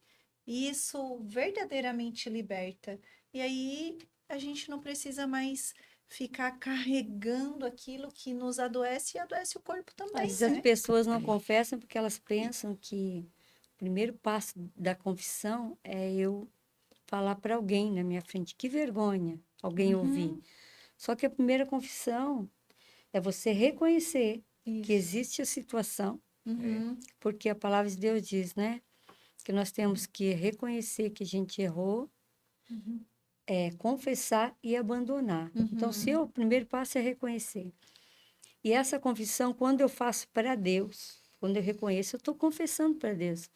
E isso verdadeiramente liberta. E aí a gente não precisa mais ficar carregando aquilo que nos adoece e adoece o corpo Às também, vezes as né? pessoas não confessam porque elas pensam que o primeiro passo da confissão é eu falar para alguém na minha frente. Que vergonha alguém ouvir. Só que a primeira confissão é você reconhecer que Isso. existe a situação, Uhum. porque a palavra de Deus diz, né? Que nós temos que reconhecer que a gente errou, confessar e abandonar. Então, se o primeiro passo é reconhecer. E essa confissão, quando eu faço para Deus, quando eu reconheço, eu estou confessando para Deus.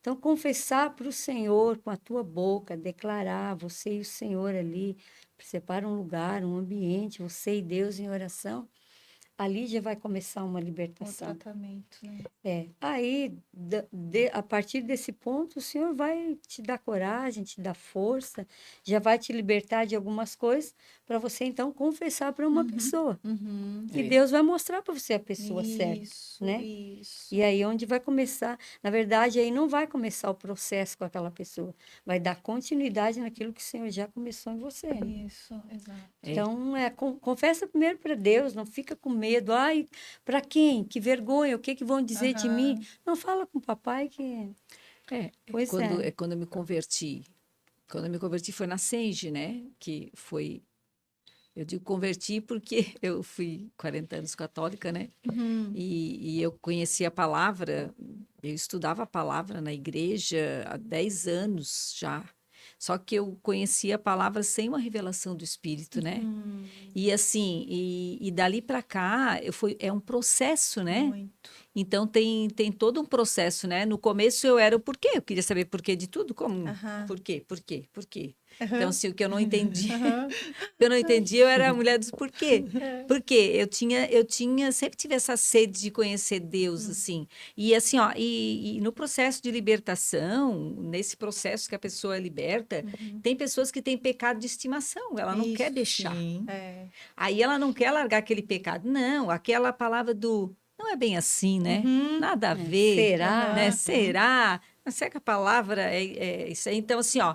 Então, confessar para o Senhor com a tua boca, declarar, você e o Senhor ali, separa um lugar, um ambiente, você e Deus em oração, ali já vai começar uma O libertação. tratamento, né? Aí, a partir desse ponto, o Senhor vai te dar coragem, te dar força, já vai te libertar de algumas coisas, para você então confessar para uma pessoa. Uhum. Que É. Deus vai mostrar para você a pessoa certa, Isso, né? isso. E aí onde vai começar, na verdade, aí não vai começar o processo com aquela pessoa, vai dar continuidade naquilo que o Senhor já começou em você. Né? Isso, exato. É. Então, confessa primeiro para Deus, não fica com medo. Ai, para quem? Que vergonha, o que que vão dizer de mim? Não fala com o papai que... Pois é. Quando eu me converti, foi na Senge, né? Que foi, eu digo converti porque eu fui 40 anos católica, né? Uhum. E eu conheci a palavra, eu estudava a palavra na igreja há 10 anos já. Só que eu conhecia a palavra sem uma revelação do Espírito, né? Uhum. E assim, e dali para cá, é um processo, né? Muito. Então tem todo um processo, né? No começo eu era o porquê, eu queria saber porquê de tudo, como, Aham. por quê, por quê, por quê. Aham. Então, assim, o que eu não entendi, Aham. eu era a mulher dos porquê. Porque sempre tive essa sede de conhecer Deus, assim. E assim, ó, e no processo de libertação, nesse processo que a pessoa é liberta, tem pessoas que têm pecado de estimação, ela não quer Isso, deixar. Sim. É. Aí ela não quer largar aquele pecado. Não, aquela palavra do não é bem assim, né? Uhum. Nada a ver, Será? né? Aham. Será? Não sei que a palavra é isso aí. Então, assim, ó,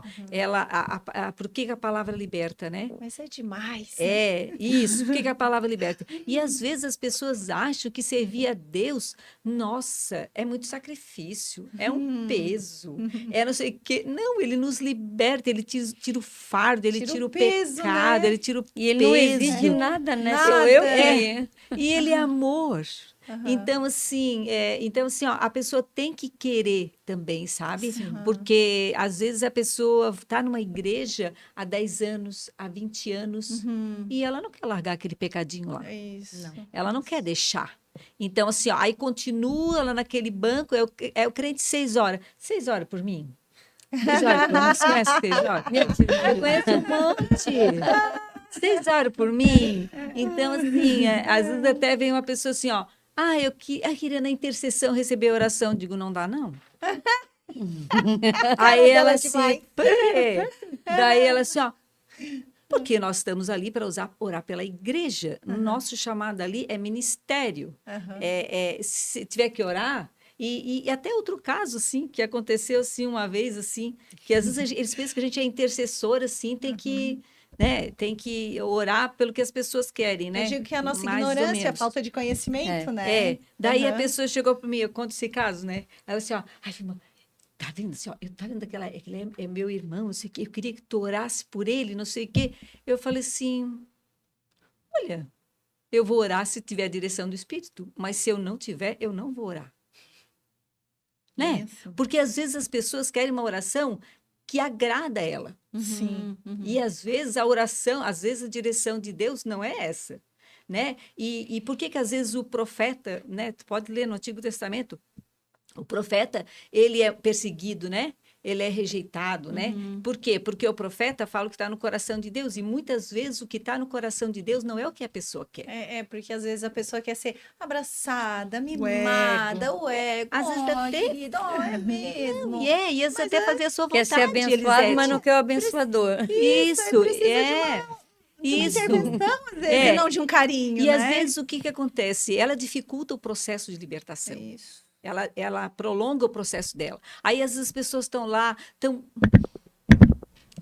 por que que a palavra liberta, né? Mas é demais, né? É, isso, por que que a palavra liberta? E às vezes as pessoas acham que servir a Deus, nossa, é muito sacrifício, é um peso, é não sei o quê. Não, ele nos liberta, ele tira o fardo, ele Tira o tira o peso, pecado, né? ele tira o E ele não exige peso. nada, né? Nada. Sou eu que... É. E ele é amor. Aham. Então assim, ó, a pessoa tem que querer também, sabe? Sim. Porque às vezes a pessoa está numa igreja há 10 anos, há 20 anos, Uhum. e ela não quer largar aquele pecadinho lá. É isso. Ela não quer deixar. Então, assim, ó, aí continua lá naquele banco, é o crente 6 horas. 6 horas por mim? 6 horas por mim? Você conhece 6 horas? Eu conheço um monte. 6 horas por mim? Então, assim, às vezes até vem uma pessoa assim, ó. Eu queria na intercessão receber oração. Digo, não dá, não. Aí dela ela é assim, demais. por quê? Daí ela assim, ó. Porque nós estamos ali para orar pela igreja. Nosso chamado ali é ministério. Aham. Se tiver que orar, e até outro caso, assim, que aconteceu, assim, uma vez, assim, que às vezes eles pensam que a gente é intercessora, assim, tem que orar pelo que as pessoas querem, né? Eu digo que é a nossa Mais ou ignorância, a menos. falta de conhecimento, né? Daí a Aham. pessoa chegou para mim, eu conto esse caso, né? Ela assim, ó, ai, irmã, tá vendo assim, ó, tá vendo aquele é meu irmão, não sei o quê, eu queria que tu orasse por ele, não sei o quê. Eu falei assim, olha, eu vou orar se tiver a direção do Espírito, mas se eu não tiver, eu não vou orar. Né? Isso. Porque às vezes as pessoas querem uma oração que agrada a ela. Sim. E às vezes a oração, às vezes a direção de Deus não é essa, né? E por que que às vezes o profeta, né? Tu pode ler no Antigo Testamento, o profeta, ele é perseguido, né? Ele é rejeitado, né? Por quê? Porque o profeta fala o que está no coração de Deus, e muitas vezes o que está no coração de Deus não é o que a pessoa quer. Porque às vezes a pessoa quer ser abraçada, ego. mimada, o ego. Às vezes até- querido, é mesmo. E às vezes até fazer a sua Quer vontade, ser abençoado, mas não quer o abençoador. Isso, precisa de uma isso. intervenção, às vezes, e não de um carinho, E né? às vezes o que que acontece? Ela dificulta o processo de libertação. Isso. Ela prolonga o processo dela. Aí às vezes as pessoas estão lá, estão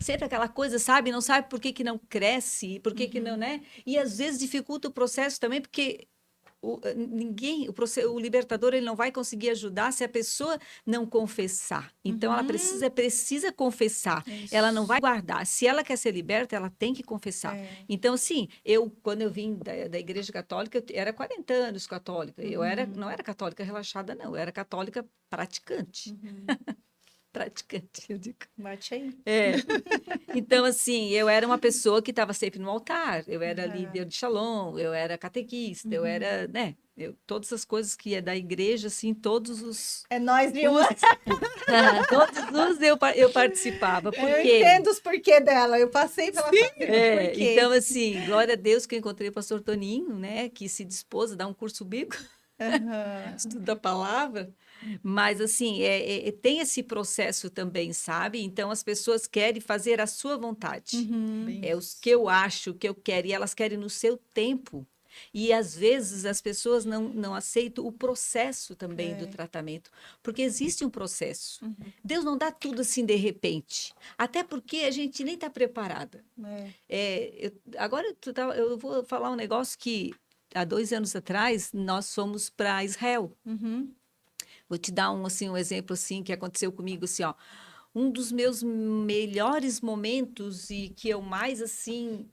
sempre aquela coisa, sabe? Não sabe por que que não cresce, por que que não, né? E às vezes dificulta o processo também, porque o libertador, ele não vai conseguir ajudar se a pessoa não confessar. Então ela precisa confessar. Isso. Ela não vai guardar. Se ela quer ser liberta, ela tem que confessar. Então, sim, quando eu vim da Igreja Católica, eu era 40 anos católica. Eu não era católica relaxada, não. Eu era católica praticante. praticante, eu digo. Bate aí. É. Então, assim, eu era uma pessoa que estava sempre no altar, eu era Aham. líder de shalom, eu era catequista, eu era, né, todas as coisas que é da igreja, assim, todos os... É nós, Vilma. Todos eu participava, Eu porque... entendo os porquê dela. Eu passei pela fase dos porquê. Então, assim, glória a Deus que eu encontrei o pastor Toninho, né, que se dispôs a dar um curso bíblico, Aham. estudo da palavra, mas, assim, tem esse processo também, sabe? Então, as pessoas querem fazer a sua vontade. Uhum. Bem É os que eu acho, que eu quero, e elas querem no seu tempo. E às vezes as pessoas não aceitam o processo também do tratamento, porque existe um processo. Deus não dá tudo assim de repente, até porque a gente nem está preparada. Agora eu vou falar um negócio que há 2 anos atrás nós fomos para Israel. Uhum. Vou te dar um exemplo assim que aconteceu comigo assim, ó. Um dos meus melhores momentos e que eu mais assim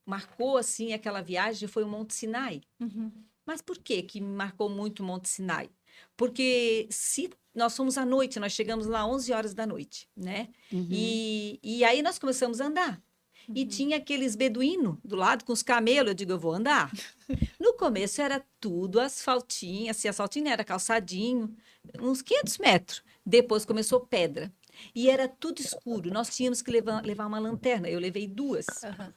marcou assim aquela viagem foi o Monte Sinai. Uhum. Mas por que que me marcou muito o Monte Sinai? Porque se nós fomos à noite, nós chegamos lá 11 horas da noite, né? E aí nós começamos a andar. E tinha aqueles beduínos do lado com os camelos. Eu digo, eu vou andar. No começo era tudo asfaltinho, assim, asfaltinho era calçadinho, uns 500 metros. Depois começou pedra. E era tudo escuro. Nós tínhamos que levar uma lanterna. Eu levei 2. Aham.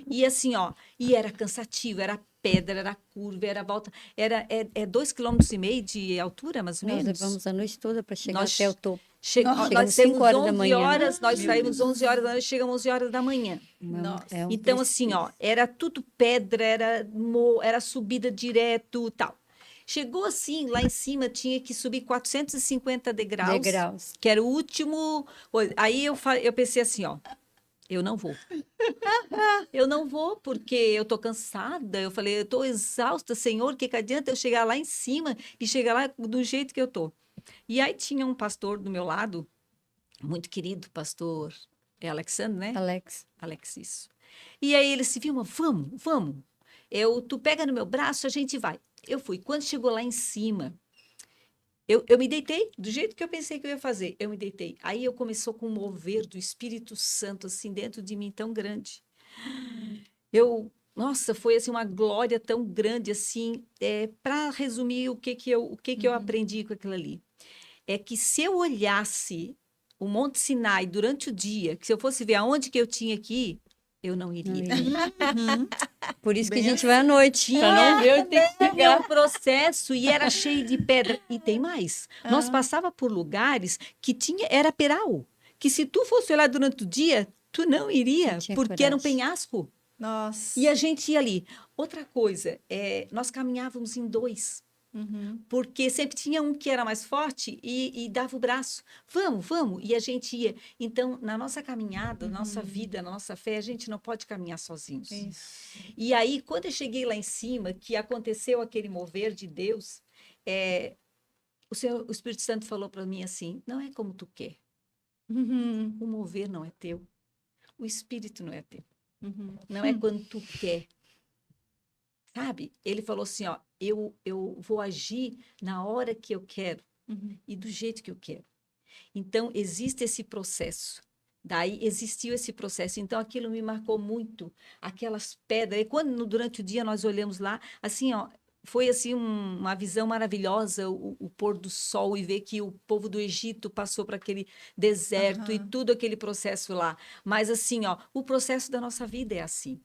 E assim, ó, e era cansativo, era pedra, era curva, era volta, era 2,5 km de altura, mais ou Nós menos. levamos a noite toda para chegar Nós até o topo. Nossa. Nós Chegamos saímos 5 horas da 11 manhã. horas, nós Meu saímos Deus. 11 horas da noite, chegamos 11 horas da manhã. Nossa. É um Então, assim, ó, era tudo pedra, era subida direto, tal. Chegou assim, lá em cima tinha que subir 450 degraus. que era o último. Aí eu pensei assim, ó, eu não vou. Eu não vou porque eu tô cansada. Eu falei, eu tô exausta, Senhor, que adianta eu chegar lá em cima e chegar lá do jeito que eu tô. E aí tinha um pastor do meu lado, muito querido, pastor Alexandre, né? Alex. Isso. E aí ele se viu, vamos. Tu pega no meu braço, a gente vai. Eu fui. Quando chegou lá em cima, eu me deitei, do jeito que eu pensei que eu ia fazer. Eu me deitei. Aí eu começou com um mover do Espírito Santo, assim, dentro de mim, tão grande. Nossa, foi assim uma glória tão grande, assim. Para resumir, o que eu aprendi com aquilo ali? É que se eu olhasse o Monte Sinai durante o dia, que se eu fosse ver aonde que eu tinha que ir, eu não iria. Por isso que Bem a gente vai à noite, para não ver onde tem que Tinha chegar. um processo e era cheio de pedra. E tem mais. Nós passava por lugares que era peral. Que se tu fosse olhar durante o dia, tu não iria, Não tinha porque era um coragem. penhasco. Nossa. E a gente ia ali. Outra coisa, nós caminhávamos em 2. Uhum. Porque sempre tinha um que era mais forte e dava o braço. Vamos. E a gente ia. Então, na nossa caminhada, na nossa vida, na nossa fé, a gente não pode caminhar sozinhos. Isso. E aí, quando eu cheguei lá em cima, que aconteceu aquele mover de Deus, o Espírito Santo falou para mim assim, não é como tu quer. Uhum. O mover não é teu. O Espírito não é teu. Uhum. Não é quando tu quer. Sabe? Ele falou assim, ó, eu vou agir na hora que eu quero Uhum. e do jeito que eu quero. Então, existe esse processo. Daí existiu esse processo. Então, aquilo me marcou muito. Aquelas pedras. E quando durante o dia nós olhamos lá, assim, ó, foi assim uma visão maravilhosa, o pôr do sol e ver que o povo do Egito passou para aquele deserto e tudo aquele processo lá. Mas assim, ó, o processo da nossa vida é assim.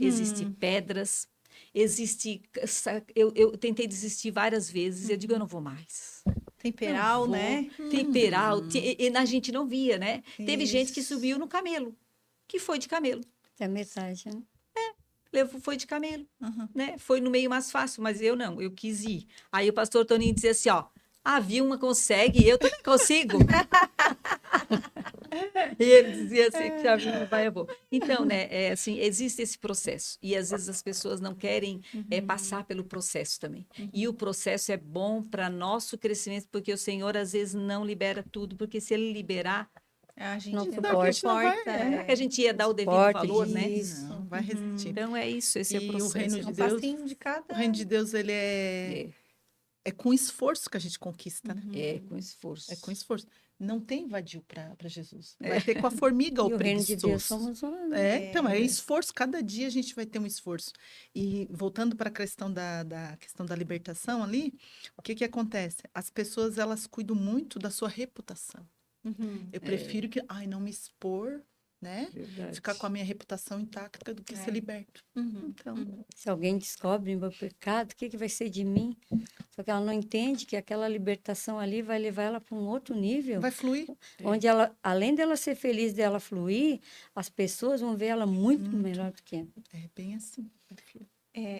Existem pedras, eu tentei desistir várias vezes, eu digo, eu não vou mais. Temperal, Não vou. né? Temperal, e a gente não via, né? Teve gente que Isso. subiu no camelo, que foi de camelo. Até a metade, né? Foi de camelo, Uhum. né? Foi no meio mais fácil, mas eu não, eu quis ir. Aí o pastor Toninho dizia assim, ó, a Vilma consegue, eu também consigo. E ele dizia assim, que a Vilma vai, eu vou. Então, né, assim, existe esse processo. E às vezes as pessoas não querem passar pelo processo também. E o processo é bom para nosso crescimento, porque o Senhor às vezes não libera tudo, porque se Ele liberar, A gente Não não suporta. suporta. será que a gente ia dar o devido Suporte, valor, né? isso. Não, vai resistir. Então é isso, esse é o E o processo. reino É de um Deus, passinho de cada. o reino de Deus, ele é com esforço que a gente conquista, né? É, com esforço. É com esforço. não tem vadio para Jesus. Vai ter com a formiga E ou o reino de Deus preguiçoso. somos nós, né? Então, é esforço, cada dia a gente vai ter um esforço. E voltando para a questão da questão da libertação ali, o que que acontece? As pessoas, elas cuidam muito da sua reputação. Uhum. Eu prefiro que, ai, não me expor, né? Verdade. Ficar com a minha reputação intacta do que ser liberto. Uhum. Então, Se alguém descobre meu pecado, o que que vai ser de mim? Só que ela não entende que aquela libertação ali vai levar ela para um outro nível, vai fluir. onde ela, além dela ser feliz, dela fluir, as pessoas vão ver ela muito melhor do que ela. É bem assim. Vai fluir.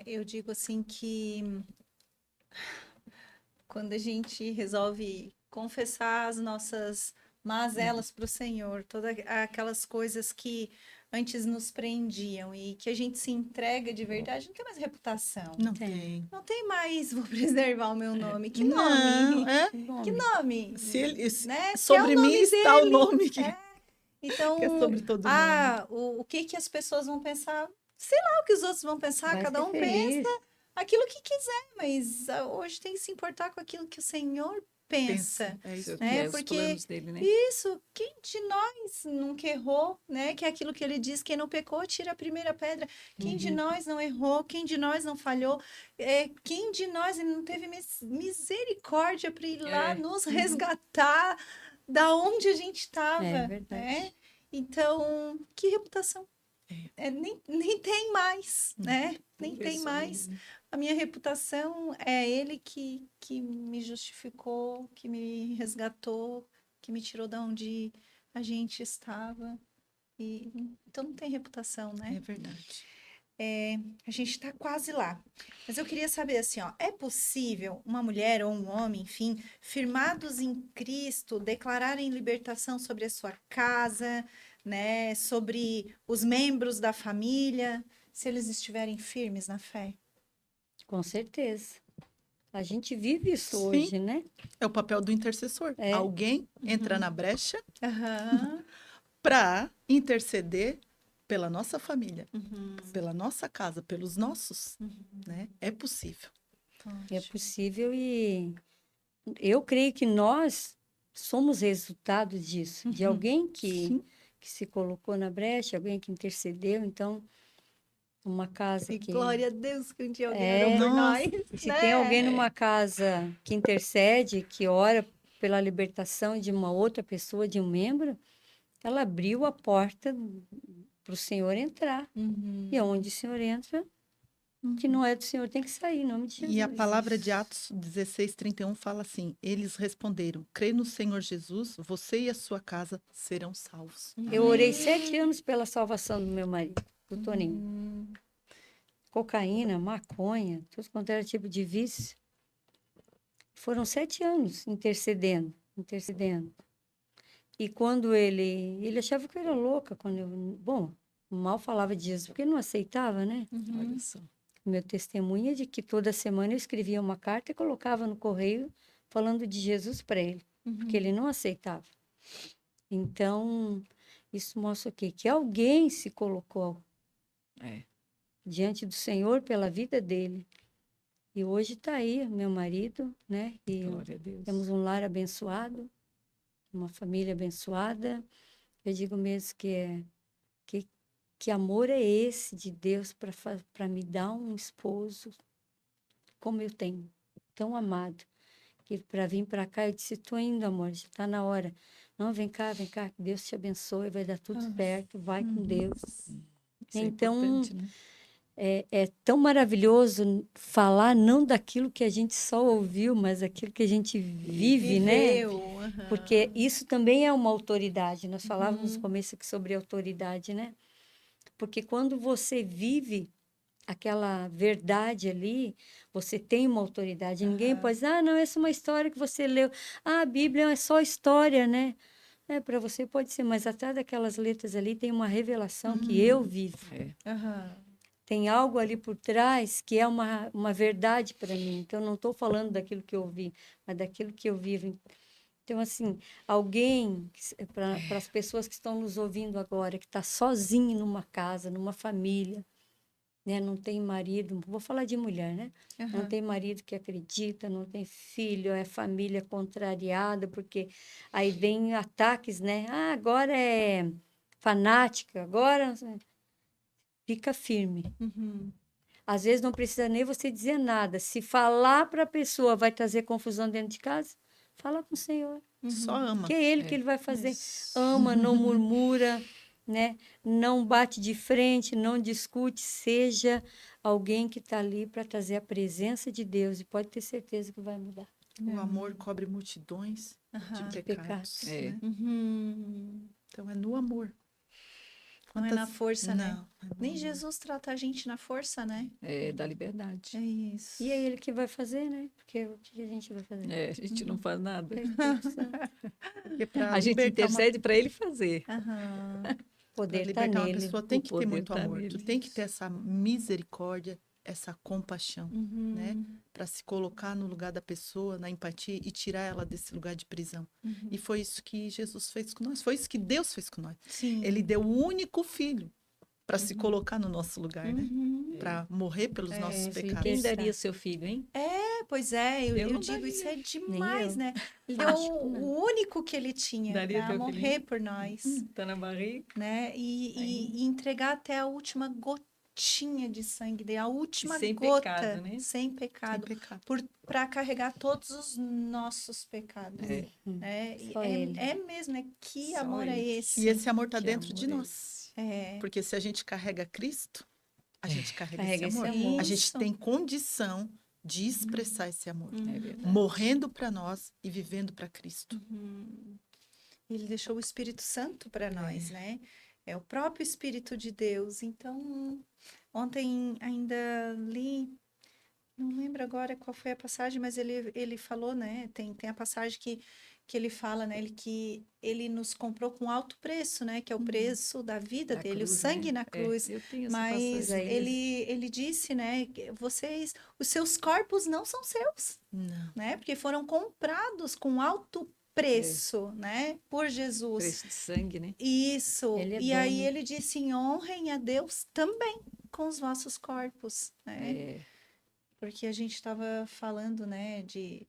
Eu digo assim que quando a gente resolve confessar as nossas mazelas para o Senhor, todas aquelas coisas que antes nos prendiam e que a gente se entrega de verdade, não tem mais reputação. Não Tem. tem. Não tem mais, vou preservar o meu nome. Que Não, nome? é. Que nome? Se ele, se- Né? Se é sobre o mim nome está o dele. nome que, Então, que é sobre todo mundo. o que que as pessoas vão pensar? Sei lá o que os outros vão pensar, Vai cada ser um feliz. pensa aquilo que quiser, mas hoje tem que se importar com aquilo que o Senhor pensa. É isso. Seu- né? que é os Porque planos dele, né? Isso, quem de nós nunca errou, né? Que é aquilo que ele diz, quem não pecou, tira a primeira pedra. Quem de nós não errou, quem de nós não falhou, quem de nós não teve misericórdia para ir lá É. nos resgatar da onde a gente estava, É verdade. né? Então, que reputação? Nem tem mais, né? Nem tem mais. A minha reputação é ele que me justificou, que me resgatou, que me tirou da onde a gente estava. Então não tem reputação, É né? verdade. A gente está quase lá. Mas eu queria saber assim, ó, é possível uma mulher ou um homem, enfim, firmados em Cristo, declararem libertação sobre a sua casa, né? Sobre os membros da família, se eles estiverem firmes na fé? Com certeza. A gente vive isso Sim. hoje, né? É o papel do intercessor. É. Alguém entra na brecha Aham. para interceder pela nossa família, Uhum. pela nossa casa, pelos nossos, né? É possível. É possível e eu creio que nós somos resultado disso, de alguém Sim. que se colocou na brecha, alguém que intercedeu. Então, uma casa E que... glória a Deus que um dia alguém É. orou por Nossa. nós, Se né? tem alguém numa casa que intercede, que ora pela libertação de uma outra pessoa, de um membro, ela abriu a porta para o Senhor entrar. Uhum. E onde o Senhor entra, que não é do Senhor, tem que sair, em nome de Jesus. E a palavra de Atos 16:31 fala assim: eles responderam: crê no Senhor Jesus, você e a sua casa serão salvos. Eu orei 7 anos pela salvação do meu marido, do Toninho. Uhum. Cocaína, maconha, tudo quanto era tipo de vício. Foram 7 anos intercedendo. E quando ele achava que eu era louca, quando eu, bom, mal falava de Jesus, porque ele não aceitava, né? Olha só. Meu testemunho é de que toda semana eu escrevia uma carta e colocava no correio falando de Jesus para ele, porque ele não aceitava. Então, isso mostra o quê? Que alguém se colocou É. diante do Senhor pela vida dele. E hoje está aí, meu marido, né? E Glória a Deus. temos um lar abençoado, uma família abençoada. Eu digo mesmo que amor é esse de Deus para me dar um esposo como eu tenho, tão amado. Que para vir para cá, eu disse: estou indo, amor, já está na hora. Não, vem cá, que Deus te abençoe, vai dar tudo certo, vai com Deus. Isso é Então, importante, né? é tão maravilhoso falar não daquilo que a gente só ouviu, mas aquilo que a gente vive, né? Viveu, aham. Porque isso também é uma autoridade. Nós falávamos no começo aqui sobre autoridade, né? Porque quando você vive aquela verdade ali, você tem uma autoridade. Ninguém pode dizer: não, essa é uma história que você leu. A Bíblia é só história, né? Para você pode ser, mas atrás daquelas letras ali tem uma revelação que eu vivo. Aham. Tem algo ali por trás que é uma verdade para mim. Então, eu não estou falando daquilo que eu vi, mas daquilo que eu vivo. Então, assim, alguém, para as pessoas que estão nos ouvindo agora, que está sozinho numa casa, numa família, né? Não tem marido, vou falar de mulher, né? Não Aham. tem marido que acredita, não tem filho, é família contrariada, porque aí vem ataques, né? Ah, agora é fanática, agora fica firme. Uhum. Às vezes não precisa nem você dizer nada. Se falar para a pessoa vai trazer confusão dentro de casa, fala com o Senhor. Só Uhum. Que ama. é Ele que É. Ele vai fazer. Isso. Ama, não murmura, né? Não bate de frente, não discute. Seja alguém que está ali para trazer a presença de Deus e pode ter certeza que vai mudar. O amor cobre multidões Aham. de Pecados. pecados, É. né? Uhum. Então, é no amor. Não é na Quantas- força, né? Não, é no Nem amor. Jesus trata a gente na força, né? É da liberdade. É isso. E é Ele que vai fazer, né? Porque o que a gente vai fazer? É, a gente não faz nada. É o Espírito Santo. Porque para A gente libertar uma intercede para ele fazer. Aham. O Para poder está libertar uma nele. pessoa tem O que ter poder muito tá amor. Tu nele. tem que ter essa misericórdia, essa compaixão, Uhum. né? Para se colocar no lugar da pessoa, na empatia e tirar ela desse lugar de prisão. Uhum. E foi isso que Jesus fez com nós. Foi isso que Deus fez com nós. Sim. Ele deu o único filho para se colocar no nosso lugar, né? Uhum. Para morrer pelos É, nossos sim, pecados. Quem Pensar. daria seu filho, hein? Pois é, eu não digo, isso daria. é demais, eu. né? Ele Acho deu que não. o único que ele tinha Daria para teu morrer filhinho? por nós, Tá na barriga. né? E entregar até a última gotinha de sangue dele, a última sem gota, pecado, né? sem Sem pecado, pecado. para carregar todos os nossos pecados. É. E Só ele. é mesmo, né? Que Só amor é ele. esse? E esse amor está Que dentro de amor é nós. É. Porque se a gente carrega Cristo, a gente carrega Carrega esse esse amor. amor. A gente Isso. tem condição de expressar esse amor. É verdade. Morrendo para nós e vivendo para Cristo. Uhum. Ele deixou o Espírito Santo para nós, né? É o próprio Espírito de Deus. Então, ontem ainda li, não lembro agora qual foi a passagem, mas ele falou, né? Tem a passagem que ele fala, né? Que ele nos comprou com alto preço, né? Que é o preço da vida Da dele, o cruz, sangue né? na cruz. Eu tenho essa Mas passagem. ele disse, né? Que os seus corpos não são seus, Não. né? Porque foram comprados com alto preço, né? Por Jesus. Preço de sangue, né? Isso. Ele é E aí dono. ele disse: honrem a Deus também com os vossos corpos, né? É, Porque a gente estava falando, né, de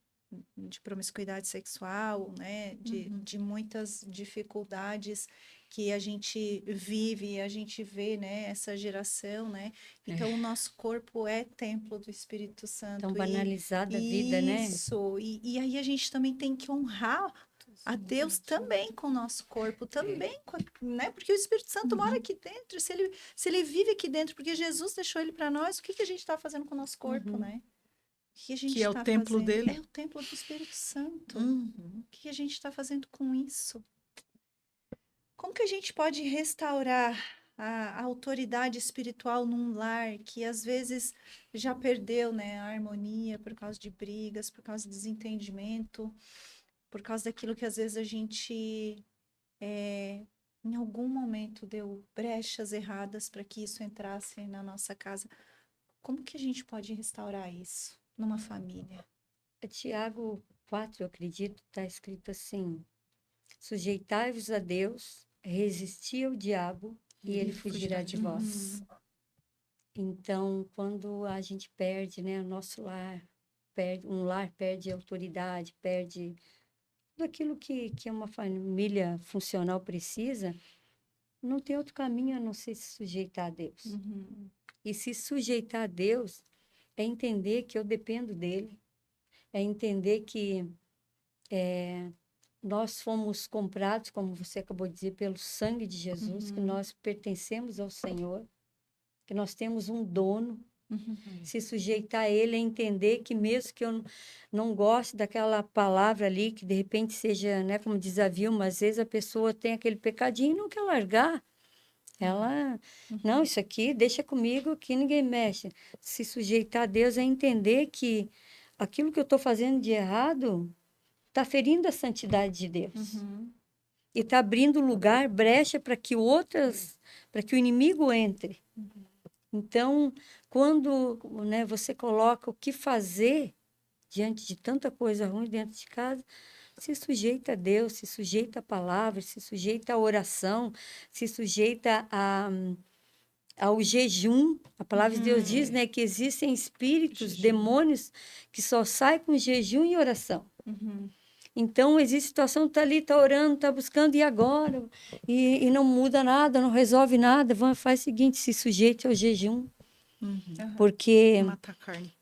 promiscuidade sexual, né, de muitas dificuldades que a gente vive, a gente vê, né, essa geração, né? Então, o nosso corpo é templo do Espírito Santo. Tão E banalizada a vida, né? isso. E aí a gente também tem que honrar a Deus também com o nosso corpo, também, né? Porque o Espírito Santo mora aqui dentro. Se ele vive aqui dentro, porque Jesus deixou ele para nós, o que a gente está fazendo com o nosso corpo, né? O que a gente Que é o tá templo fazendo? dele. É o templo do Espírito Santo. Uhum. O que a gente está fazendo com isso? Como que a gente pode restaurar a autoridade espiritual num lar que às vezes já perdeu, né, a harmonia por causa de brigas, por causa de desentendimento, por causa daquilo que às vezes a gente em algum momento deu brechas erradas para que isso entrasse na nossa casa? Como que a gente pode restaurar isso numa família? Tiago 4, eu acredito, está escrito assim: sujeitai-vos a Deus, resisti ao diabo e ele fugirá de vós. Então, quando a gente perde, né, o nosso lar, um lar perde autoridade, perde tudo aquilo que uma família funcional precisa, não tem outro caminho a não ser se sujeitar a Deus. E se sujeitar a Deus é entender que eu dependo dele, é entender que nós fomos comprados, como você acabou de dizer, pelo sangue de Jesus, que nós pertencemos ao Senhor, que nós temos um dono. Se sujeitar a ele é entender que mesmo que eu não goste daquela palavra ali, que de repente seja, né, como diz a Vilma, às vezes a pessoa tem aquele pecadinho e não quer largar. Ela, não, isso aqui deixa comigo que ninguém mexe. Se sujeitar a Deus é entender que aquilo que eu estou fazendo de errado está ferindo a santidade de Deus. E está abrindo lugar, brecha para que para que o inimigo entre. Então, quando, né, você coloca o que fazer diante de tanta coisa ruim dentro de casa, se sujeita a Deus, se sujeita à palavra, se sujeita à oração, se sujeita ao jejum. A palavra de Deus diz, né, que existem espíritos, demônios, que só saem com jejum e oração. Então, existe situação, tá ali, tá orando, tá buscando, e agora? E não muda nada, não resolve nada. Faz o seguinte, se sujeite ao jejum. Porque Matar a carne.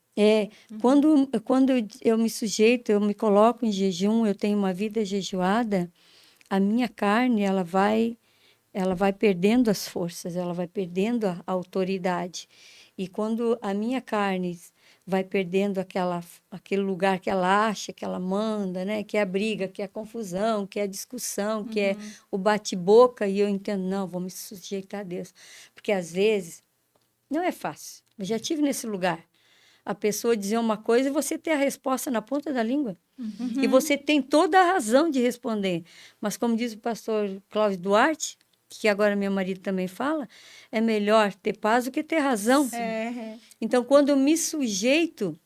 quando eu me sujeito, eu me coloco em jejum, eu tenho uma vida jejuada, a minha carne, ela vai perdendo as forças, ela vai perdendo a autoridade. E quando a minha carne vai perdendo aquele lugar que ela acha, que ela manda, né? Que é a briga, que é a confusão, que é a discussão, que é o bate-boca, e eu entendo, não, vou me sujeitar a Deus. Porque às vezes não é fácil. Eu já estive nesse lugar. A pessoa dizer uma coisa e você ter a resposta na ponta da língua. E você tem toda a razão de responder. Mas como diz o pastor Cláudio Duarte, que agora meu marido também fala, é melhor ter paz do que ter razão. Então, quando eu me sujeito,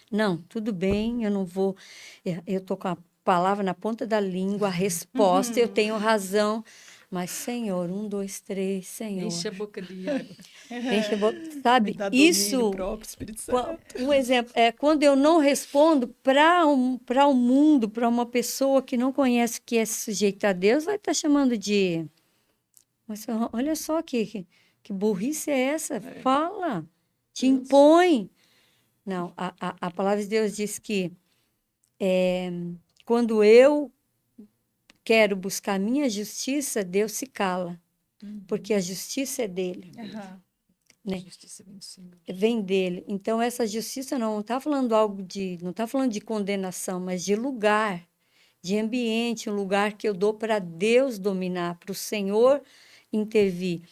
não, tudo bem, eu não vou... Eu estou com a palavra na ponta da língua, a resposta, eu tenho razão. Mas, Senhor, 1, 2, 3, Senhor. Enche a boca de água. Enche a boca, sabe? Me dá domínio Isso, próprio, Espírito Santo. um exemplo, é quando eu não respondo para o mundo, para uma pessoa que não conhece o que é se sujeitar a Deus, vai estar chamando de... Mas olha só que burrice é essa? Fala, te impõe. Não, a palavra de Deus diz que quando eu quero buscar a minha justiça, Deus se cala, porque a justiça é dele. Né? Justiça vem do Senhor. Vem dele. Então, essa justiça não está falando não está falando de condenação, mas de lugar, de ambiente, um lugar que eu dou para Deus dominar, para o Senhor intervir.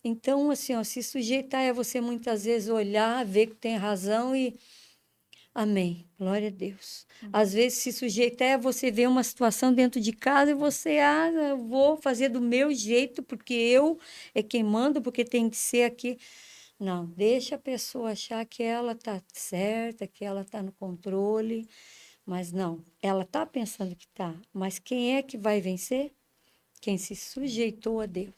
Então, assim, ó, se sujeitar é você muitas vezes olhar, ver que tem razão e amém, glória a Deus. Às vezes, se sujeitar é você ver uma situação dentro de casa e você, eu vou fazer do meu jeito, porque eu é quem manda, porque tem que ser aqui. Não, deixa a pessoa achar que ela está certa, que ela está no controle, mas não, ela está pensando que está. Mas quem é que vai vencer? Quem se sujeitou a Deus.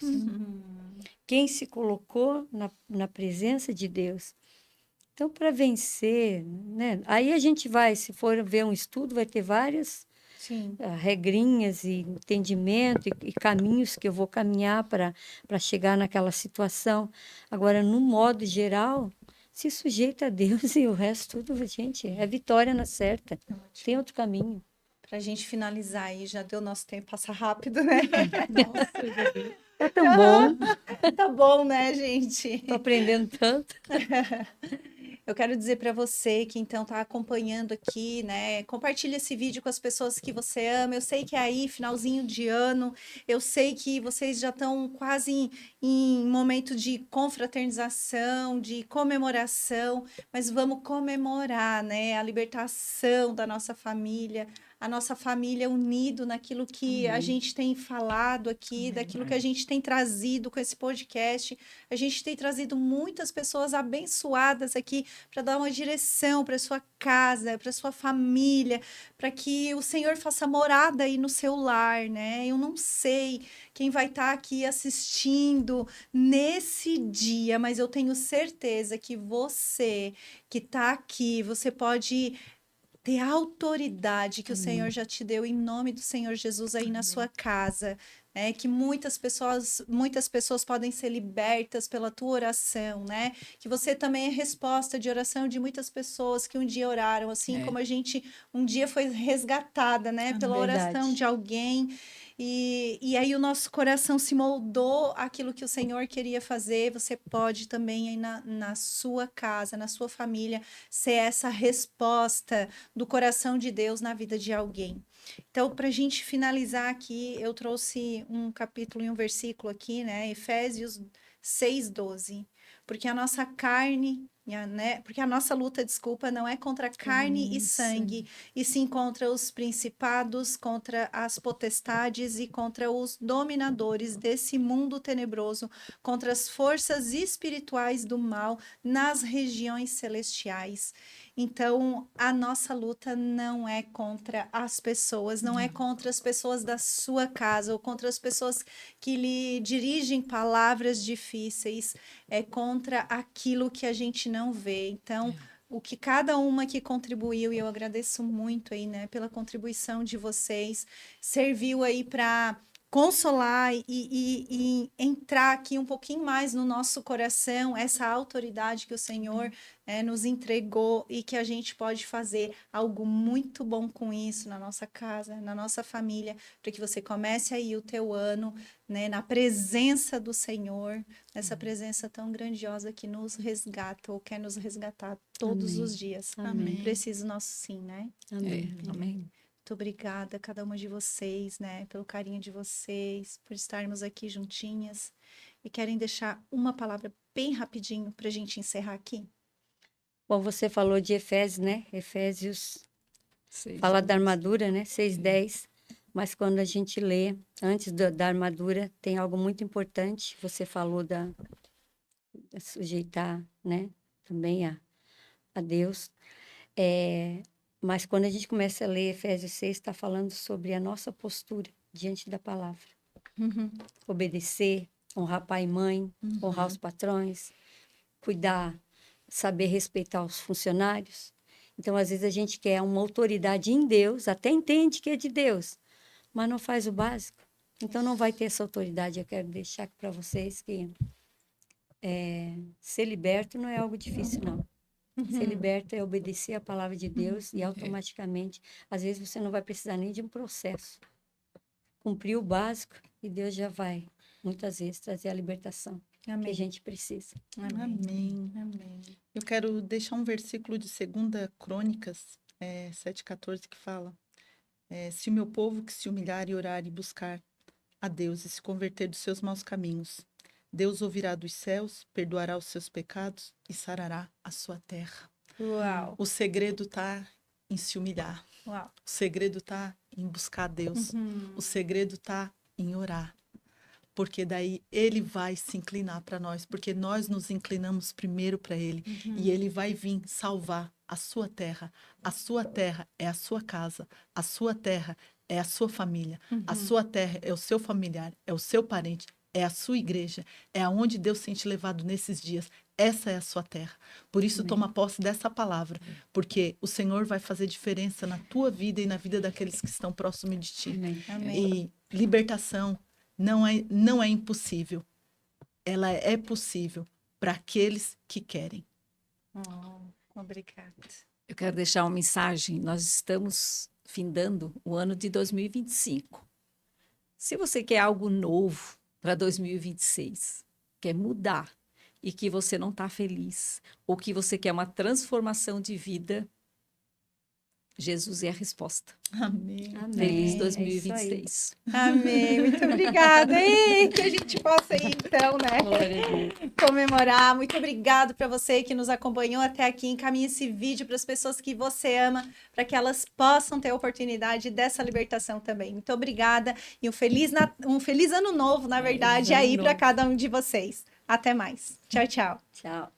Quem se colocou na presença de Deus. Então, para vencer, né? Aí a gente vai, se for ver um estudo, vai ter várias regrinhas e entendimento e caminhos que eu vou caminhar para chegar naquela situação. Agora, no modo geral, se sujeita a Deus e o resto tudo, gente, é vitória na certa. Tem outro caminho. Para a gente finalizar aí, já deu nosso tempo, passa rápido, né? É tão bom. Tá bom, né, gente? Tô aprendendo tanto. Eu quero dizer para você que então está acompanhando aqui, né? Compartilha esse vídeo com as pessoas que você ama. Eu sei que é aí, finalzinho de ano, eu sei que vocês já estão quase em momento de confraternização, de comemoração, mas vamos comemorar, né? A libertação da nossa família, a nossa família unido naquilo que a gente tem falado aqui, daquilo que a gente tem trazido com esse podcast. A gente tem trazido muitas pessoas abençoadas aqui para dar uma direção para sua casa, para sua família, para que o Senhor faça morada aí no seu lar, né? Eu não sei quem vai estar aqui assistindo nesse dia, mas eu tenho certeza que você que está aqui, você pode ter a autoridade que o Senhor já te deu em nome do Senhor Jesus aí na sua casa. É, que muitas pessoas podem ser libertas pela tua oração, né? Que você também é resposta de oração de muitas pessoas que um dia oraram, assim como a gente um dia foi resgatada, né? Pela oração de alguém. E aí o nosso coração se moldou aquilo que o Senhor queria fazer. Você pode também aí na sua casa, na sua família, ser essa resposta do coração de Deus na vida de alguém. Então, para a gente finalizar aqui, eu trouxe um capítulo e um versículo aqui, né? Efésios 6:12. Porque a nossa carne né? Porque a nossa luta, desculpa, não é contra carne e sangue, e sim contra os principados, contra as potestades e contra os dominadores desse mundo tenebroso, contra as forças espirituais do mal nas regiões celestiais. Então, a nossa luta não é contra as pessoas, não é contra as pessoas da sua casa ou contra as pessoas que lhe dirigem palavras difíceis, é contra aquilo que a gente não vê. Então, o que cada uma que contribuiu, e eu agradeço muito aí, né, pela contribuição de vocês, serviu aí para consolar e entrar aqui um pouquinho mais no nosso coração, essa autoridade que o Senhor nos entregou e que a gente pode fazer algo muito bom com isso na nossa casa, na nossa família, para que você comece aí o teu ano, né, na presença do Senhor, essa presença tão grandiosa que nos resgata ou quer nos resgatar todos Amém. os dias. Amém. Precisa nosso sim, né? Amém. Amém. Muito obrigada a cada uma de vocês, né, pelo carinho de vocês, por estarmos aqui juntinhas. E querem deixar uma palavra bem rapidinho para a gente encerrar aqui? Bom, você falou de Efésios, né? Efésios Seis, fala né? da armadura, né? 6:10. Mas quando a gente lê, antes da armadura, tem algo muito importante. Você falou da sujeitar, né? Também a Deus. Mas quando a gente começa a ler Efésios 6, está falando sobre a nossa postura diante da palavra. Obedecer, honrar pai e mãe, honrar os patrões, cuidar, saber respeitar os funcionários. Então, às vezes, a gente quer uma autoridade em Deus, até entende que é de Deus, mas não faz o básico. Então, não vai ter essa autoridade. Eu quero deixar aqui para vocês que ser liberto não é algo difícil, não. Ser liberto é obedecer a palavra de Deus e automaticamente, às vezes, você não vai precisar nem de um processo. Cumprir o básico e Deus já vai, muitas vezes, trazer a libertação que a gente precisa. Amém. Amém. Eu quero deixar um versículo de 2 Crônicas, 7:14, que fala: se o meu povo que se humilhar e orar e buscar a Deus e se converter dos seus maus caminhos, Deus ouvirá dos céus, perdoará os seus pecados e sarará a sua terra. Uau, O segredo está em se humilhar. uau. O segredo está em buscar Deus. O segredo está em orar. Porque daí ele vai se inclinar para nós, porque nós nos inclinamos primeiro para ele. E ele vai vir salvar a sua terra. A sua terra é a sua casa. A sua terra é a sua família. A sua terra é o seu familiar, é o seu parente, é a sua igreja. É aonde Deus tem te levado nesses dias. Essa é a sua terra. Por isso, toma posse dessa palavra, porque o Senhor vai fazer diferença na tua vida e na vida daqueles que estão próximos de ti. Amém. E libertação não é impossível. Ela é possível para aqueles que querem. Obrigada. Eu quero deixar uma mensagem. Nós estamos findando o ano de 2025. Se você quer algo novo para 2026, quer mudar e que você não está feliz, ou que você quer uma transformação de vida, Jesus é a resposta. Amém. Feliz É isso aí. 2026. Amém. Muito obrigada. E que a gente possa aí, então, né? Glória a Deus. Comemorar. Muito obrigado para você que nos acompanhou até aqui. Encaminhe esse vídeo para as pessoas que você ama, para que elas possam ter a oportunidade dessa libertação também. Muito obrigada e um feliz ano novo, na verdade, ano aí para novo. cada um de vocês. Até mais. Tchau, tchau. Tchau.